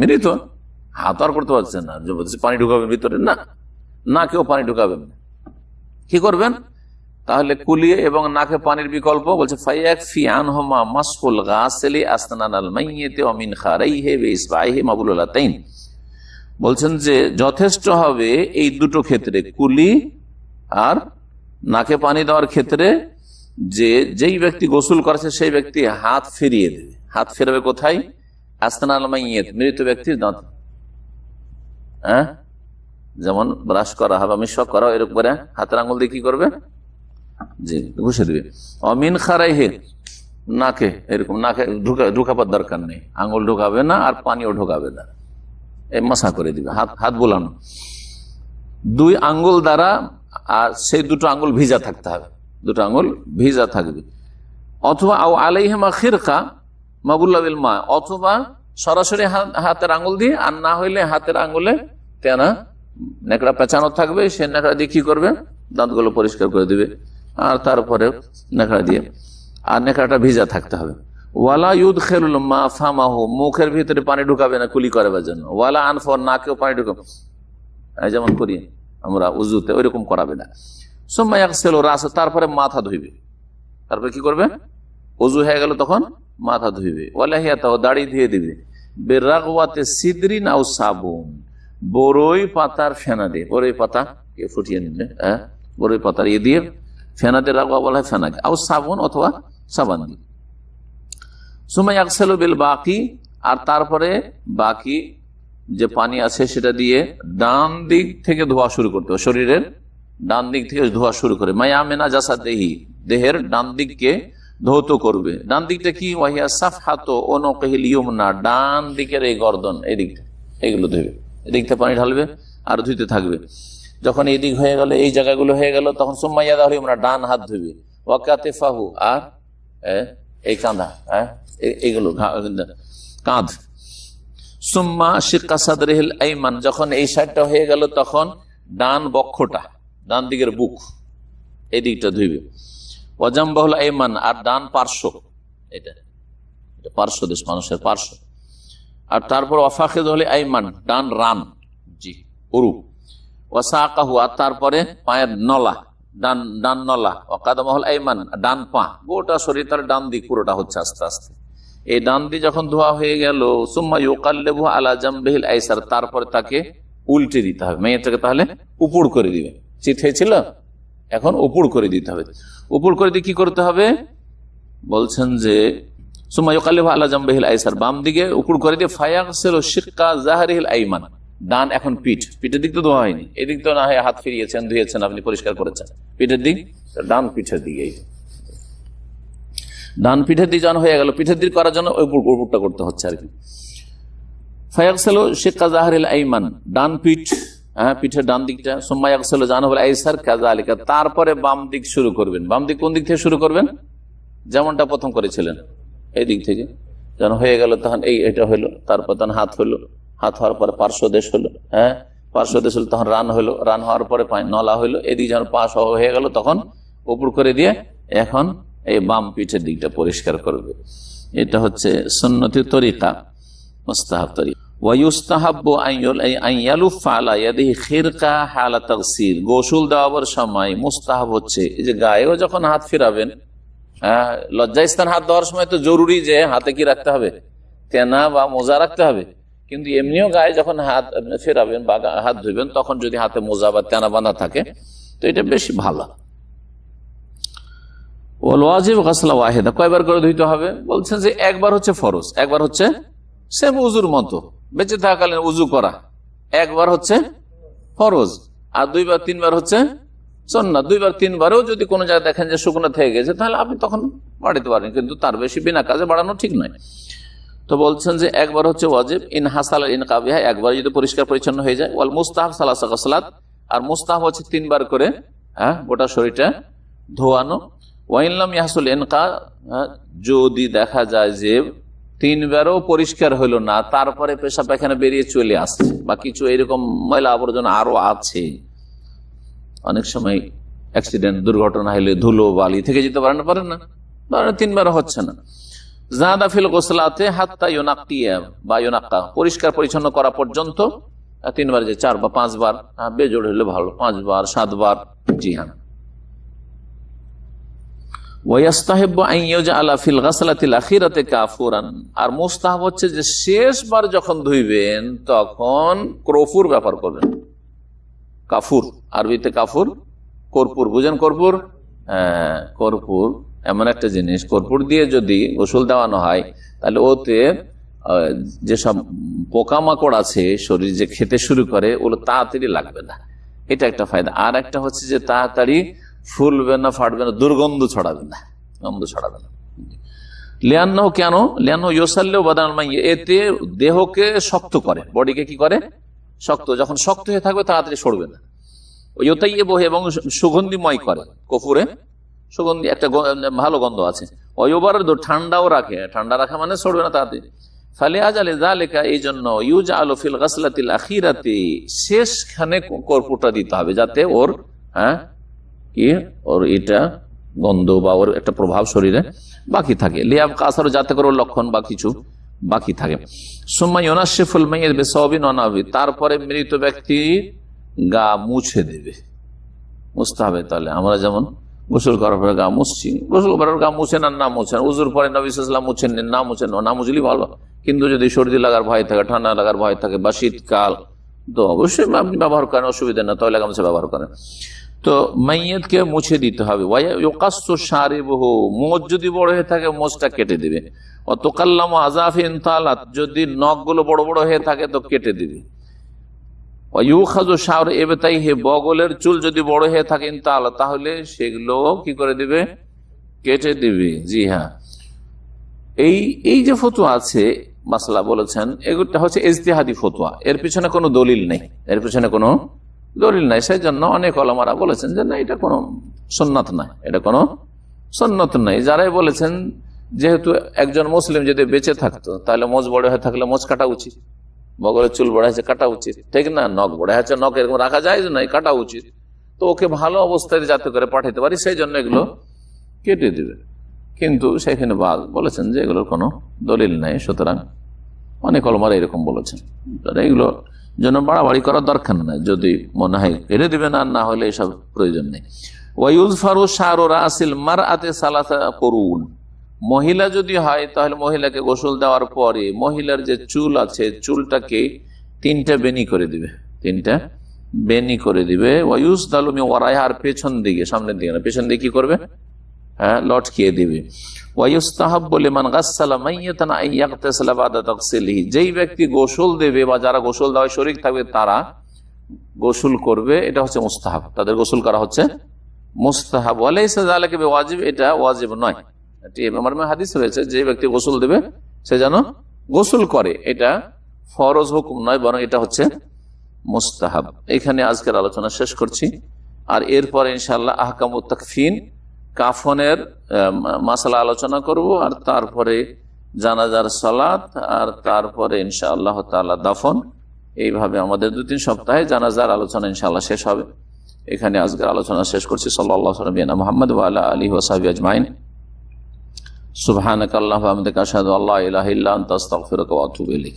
মৃত হাত আর করতে পারছে না, পানি ঢুকাবে ভিতরে না, নাকেও পানি ঢুকাবেন না। কি করবেন তাহলে, কুলি এবং নাকে পানির বিকল্প বলছে ফায়াকফি আনহুমা মাসহুল গাসিলি আসনানাল মাইয়িতি ওয়া মিন খারাইহি ওয়া ইসবাইহি মাবলুলাতাইন, বলছেন যে যথেষ্ট হবে এই দুটো ক্ষেত্রে, কুলি আর নাকে পানি দেওয়ার ক্ষেত্রে, যে যেই ব্যক্তি গোসল করেছে সেই ব্যক্তি হাত ফিরিয়ে দেবে। হাত ফেরাবে কোথায়, আসনানাল মাইয়িত, মৃত ব্যক্তির দাঁত, যেমন ব্রাশ করা হবে, মিশক করা, এরকম করে হাতের আঙুল দিয়ে কি করবে, জি ঘুষে দিবে। অমিন খারাইহে, নাকে এরকম, নাকে ঢুকাবার দরকার নেই, আঙুল ঢুকাবে না আর পানিও ঢুকাবে না, এই মাসা করে দিবে, হাত বোলানো, 2 আঙ্গুল দ্বারা, আর সেই দুটো আঙ্গুল ভিজা থাকতে হবে, দুটো আঙ্গুল ভিজা থাকবে। অথবা আও আলাইহিমা খিরকা মাবুল্লা বিল মা, অথবা সরাসরি হাতের আঙ্গুল দিয়ে, আর না হইলে হাতের আঙ্গুলে তেনা নেকড়া পেঁচানো থাকবে, সে নেকড়া দিয়ে কি করবে, দাঁতগুলো পরিষ্কার করে দিবে, আর তারপরে নেকড়া দিয়ে, আর নেকড়াটা ভিজা থাকতে হবে। ওয়ালা ইউদখিলুল মা ফামাহু, মুখের ভিতরে পানি ঢুকাবে না কুলি করার জন্য। ওয়ালা আনফা, নাকেও পানি ঢুকাবে, যেমন করি আমরা উজুতে, ওইরকম করাবে না। সুম্মা ইয়াগসিলু রাসা, তারপরে মাথা ধুইবে, তারপরে কি করবে, উজু হয়ে গেল তখন মাথা ধুইবে। ওয়ালা হিয়াতাহু, দাড়ি ধুয়ে দিবে। বিরাগওয়াতি সিদরিন আও সাবুন, বরই পাতার ফেনা দিয়ে, বরই পাতা ফুটিয়ে নিলে, বরই পাতার ইয়ে দিয়ে ফেনা দিয়ে রাগওয়া বলা হয় ফেনাকে, আও সাবুন অথবা সাবান দিয়ে। সুম্মা ইয়াগসিলু বিল বাকি, আর তারপরে বাকি যে পানি আছে সেটা দিয়ে ডান দিক থেকে ধোয়া শুরু করতে হবে, শরীরের ডান দিক থেকে ধোয়া শুরু করে। মায়ামিনা জাসাদেহি, দেহের ডান দিককে ধৌত করবে। ডান দিকটা কি, ওয়াহিয়া সাফহাতু উনুকিহিল ইয়ুমনা, ডান দিকের এই গর্দন, এই দিকটা, এগুলো ধুবে, এদিক থেকে পানি ঢালবে আর ধুইতে থাকবে। যখন এই দিক হয়ে গেল, এই জায়গাগুলো হয়ে গেল, তখন সুম্মা ইয়াদাহু ইয়ুমনা, ডান হাত ধুবে। ওয়া কাতিফাহু, আর এই কাঁধা, এইগুলো কাঁধ। সুম্মা শিক্কা সাদরিহিল আইমান, যখন এই সাইডটা হয়ে গেল তখন ডান বক্ষটা, ডান দিকের বুক, এই দিকটা ধুইবে। ওয়াজামবাহুল আইমান, আর ডান পার্শ্ব, এটা পার্শ্ব দেশ, মানুষের পার্শ্ব। আর তারপর ওয়াফাখিদুল আইমান, ডান রান, জি উরু। ওয়াসাকাহু, আর তারপরে পায়ের নলা, ডান নলা। ওয়াকাদামাহুল আইমান, ডান পা, গোটা শরীর তার ডান দিক পুরোটা হচ্ছে আস্তে আস্তে। এই ডান দিয়ে যখন ধোয়া হয়ে গেল, সুম্মা ইউকাল্লিবু আলা জামবিহিল আইসার, তারপরে তাকে উল্টে দিতে হবে। মেয়েটাকে তাহলে উপুড় করে দিবে, চিত হয়েছিল, এখন উপুড় করে দিতে হবে। উপুড় করে দিয়ে কি করতে হবে বলছেন যে সুম্মা ইউকাল্লিবু আলা জামবিহিল আইসার, বাম দিকে উপুড় করে দিয়ে ফায়াগসিলু শিক্কা যাহরিহিল আইমান, ডান এখন পিঠের দিক তো ধোয়া হয়নি, এদিক তো না হয় হাত ফিরিয়েছেন, ধুয়েছেন, আপনি পরিষ্কার করেছেন, পিঠের দিক, ডান পিঠের দিকে, ডান পিঠের দিক যখন হয়ে গেল, পিঠের দিক করার জন্য ওই উপরটা করতে হচ্ছে আর কি। ফায়াগসিলু শিক্কা যাহরিল আইমান, ডান পিঠ, হ্যাঁ পিঠের ডান দিকটা, সুম্মা ইয়াগসিলু জানহুল আইসার কাযালিকা, তারপরে বাম দিক শুরু করবেন। বাম দিক কোন দিক থেকে শুরু করবেন? যেমনটা প্রথম করেছিলেন এই দিক থেকে, যখন হয়ে গেল তখন এটা হলো, তারপর তখন হাত হলো, হাত হওয়ার পরে পার্শ্বদেশ হলো, হ্যাঁ পার্শ্বদেশ হলো, তখন রান হলো, রান হওয়ার পরে নলা হলো, এদিকে যখন পা সহ হয়ে গেল তখন উপর করে দিয়ে এখন এই বাম পিঠের দিকটা পরিষ্কার করবে। এটা হচ্ছে সুন্নতি তরিকা, মুস্তাহাব তরিকা। ওয়ায়ুস্তাহাব্বু আন ইয়ালুফা আলা ইয়াদিহি খিরকা হালা তাগসিল, গোসল দেওয়ার সময় মুস্তাহাব হচ্ছে এই যে গায়েও যখন হাত ফিরাবেন, হ্যাঁ লজ্জাস্থান হাত দেওয়ার সময় তো জরুরি যে হাতে কি রাখতে হবে, তেনা বা মোজা রাখতে হবে, কিন্তু এমনিও গায়ে যখন হাত ফেরাবেন বা হাত ধুবেন তখন যদি হাতে মোজা বা তেনা বাঁধা থাকে তো এটা বেশি ভালো। ওয়াল ওয়াজিব গাসলা ওয়াহিদা, কয়বার করে ধুইতে হবে বলছেন যে একবার হচ্ছে ফরজ, একবার হচ্ছে সেম উজুর মতো বেঁচে থাকাকালীন উজু করা, একবার হচ্ছে ফরজ, আর দুইবার তিনবার হচ্ছে সুন্নাত। দুইবার তিনবারেও যদি কোনো জায়গায় দেখেন যে শুকনো থেকে গেছে তাহলে আপনি তখন বাড়াতে পারেন, কিন্তু তার বেশি বিনা কাজে বাড়ানো ঠিক নয়। তো বলছেন যে একবার হচ্ছে ওয়াজিব, ইন হাসাল ইন কাবিহা, একবার যদি পরিষ্কার পরিচ্ছন্ন হয়ে যায়। ওয়াল মুস্তাহাব সালাসা গাসলাত, আর মুস্তাহাব হচ্ছে তিনবার করে গোটা শরীরটা ধোয়ানো। ওয়াইনলাম ইয়াহসুল ইনকা, যদি দেখা যায় যে তিনবারও পরিষ্কার হলো না, তারপরে পেশাব পায়খানা বেরিয়ে চলে আসছে বা কিছু এরকম ময়লা আবর্জনা আরো আছে, অনেক সময় অ্যাক্সিডেন্ট দুর্ঘটনা হলে ধুলো বালি থেকে যেতে পারেন না, ধরেন তিনবার হচ্ছে না, জাদা ফিল গোসলাতে হাত্তা ইউনাক্কিয়া বা ইউনাক্কা, পরিষ্কার পরিচ্ছন্ন করা পর্যন্ত তিনবার, যে 4 বা 5 বার, বেজোড় হলে ভালো 5 বার 7 বার, জি হ্যাঁ। ওয়াস্তাহিব্বু আন ইয়াজআলা ফিল গাসলাতিল আখিরাতি কাফুরান, আর মুস্তাহাব হচ্ছে যে শেষবার যখন ধুইবেন তখন কর্পূর ব্যবহার করবেন। কাফুর আরবিতে কাফুর, কর্পূর বুঝেন? কর্পূর, হ্যাঁ কর্পূর এমন একটা জিনিস, কর্পূর দিয়ে যদি গোসল দেওয়ানো হয় তাহলে ওতে যেসব পোকামাকড় আছে শরীর যে খেতে শুরু করে ওগুলো তাড়াতাড়ি লাগবে না, এটা একটা ফায়দা। আর একটা হচ্ছে যে তাড়াতাড়ি ফুলবে না, ফাটবে না, দুর্গন্ধ ছড়াবে না, গন্ধ ছড়াবে না। লিয়ান্ন, কেন? লিয়ান্ন ইউসাল্লিউ বাদানাল মাইয়্যিত, এতে দেহকে শক্ত করে, বডিকে কি করে? শক্ত, যখন শক্ত হয়ে থাকবে তাড়াতাড়ি সরবে না। ইউতাইয়্যিবু, এবং সুগন্ধিময় করে, কফুরে সুগন্ধি একটা ভালো গন্ধ আছে। ওয়ুবারদু, ঠান্ডাও রাখে, ঠান্ডা রাখা মানে সরবে না তাড়াতাড়ি। ফালিয়াজালি যালিকা, এই জন্য ইউজআলু ফিল গাসলাতিল আখিরাতি, শেষখানে কর্পূরটা দিতে হবে যাতে ওর ওর এটা গন্ধ বা ওর একটা প্রভাব শরীরে বাকি থাকে। লিয়াব কাসার, যাতে করে ওর লক্ষণ বা কিছু বাকি থাকে। সুম্মা ইউনাশশিফুল মাইয়্যিত বিসাওবিন ওয়া নাবি, তারপরে মৃত ব্যক্তি গা মুছে দেবে, মুছতে হবে। তাহলে আমরা যেমন গোসল করার পরে গা মুছছি, গোসল করার গা মুছেন আর না মুছেন, উজুর পরে নবী সাল্লাল্লাহু আলাইহি ওয়াসাল্লাম মুছেন না মুছেন, না মুছলেই ভালো। কিন্তু যদি সর্দি লাগার ভয় থাকে, ঠান্ডা লাগার ভয় থাকে বা শীতকাল, তো অবশ্যই আপনি ব্যবহার করেন, অসুবিধা না, তয়লা গামছা ব্যবহার করেন। তো মাইয়্যিতকে মুছে দিতে হবে। ওয়ায়ুকাসসু শারিবুহু, মোচ যদি বড় হয়ে থাকে মোচটা কেটে দিবে। ওয়া তুকাল্লামু আযাফিন তালাত, যদি নখগুলো বড় বড় হয়ে থাকে তো কেটে দিবে। ওয়ায়ুখাযু শা'রু ইবতাইহি, বগলের চুল যদি বড় হয়ে থাকে তালা, তাহলে সেগুলো কি করে দিবে? কেটে দিবে। জি হ্যাঁ, এই যে ফতোয়া আছে, মাসলা বলেছেন, এগুলো হচ্ছে ইজতিহাদি ফতোয়া, এর পিছনে কোনো দলিল নেই, এর পিছনে কোনো দলিল নাই। সেই জন্য অনেক ওলামারা বলেছেন যে না, এটা কোনো সুন্নাত নাই, এটা কোনো সুন্নাত নাই। যারাই বলেছেন যেহেতু একজন মুসলিম যদি বেঁচে থাকতো তাহলে মোচ বড় হয়ে থাকলে মোচ কাটা উচিত, বগলের চুল বড় হয়েছে কাটা উচিত, ঠিক না? নখ বড় হয়েছে, নখ এরকম রাখা যায় না, কাটা উচিত। তো ওকে ভালো অবস্থায় যাতে করে পাঠাতে পারি সেই জন্য এগুলো কেটে দিবে। কিন্তু সেখানে বলেছেন যে এগুলোর কোনো দলিল নাই, সুতরাং অনেক ওলামারা এরকম বলেছেন। এগুলো জন্য বাড়াবাড়ি করার দরকার নাই, যদি মনে হয় কেটে দিবে, না হলে এসব প্রয়োজন নেই। ওয়ায়ুযফারু শা'রু রাসিল মারআতি সালাসা কুরুন, মহিলা যদি হয় তাহলে মহিলাকে গোসল দেওয়ার পরে মহিলার যে চুল আছে চুলটাকে তিনটা বেনি করে দিবে, তিনটা বেনি করে দিবে। ওয়ায়ুস দালুমি ওয়ারাইহার পেছন দিকে, সামনের দিকে না, পেছন দিকে কি করবে? হ্যাঁ, লটকিয়ে দিবে। ওয়ায়ুস্তাহাব বলে মান গাসসালা মাইয়াতান আইয়াগতাসিলা বাদা তাগসিলিহি, যেই ব্যক্তি গোসল দেবে বা যারা গোসল দেওয়ায় শরীক থাকবে তারা গোসল করবে, এটা হচ্ছে মুস্তাহাব, তাদের গোসল করা হচ্ছে মুস্তাহাব। ওয়ালাইসা যালিকা বিওয়াজিব, এটা ওয়াজিব নয়। আমার হাদিস রয়েছে যে ব্যক্তি গোসল দেবে সে যেন গোসল করে, এটা ফরজ হুকুম নয়, বরং এটা হচ্ছে মুস্তাহাব। এখানে আজকের আলোচনা শেষ করছি, আর এরপরে ইনশাআল্লাহ আহকামুত তাকফিন, কাফনের মাসালা আলোচনা করব, আর তারপরে জানাজার সালাত, আর তারপরে ইনশাআল্লাহ তাআলা দাফন। এইভাবে আমাদের 2-3 সপ্তাহে জানাজার আলোচনা ইনশাআল্লাহ শেষ হবে। এখানে আজকের আলোচনা শেষ করছি। সাল্লাল্লাহু আলাইহি ওয়া সাল্লাম মুহাম্মদ ওয়া আলা আলিহি ওয়া সাহবিহি আজমাইন। সুবহানাকাল্লাহুম্মা ওয়া বিহামদিকা আশহাদু আল্লা ইলাহা ইল্লা আনতা আস্তাগফিরুকা ওয়া আতুবু ইলাইক।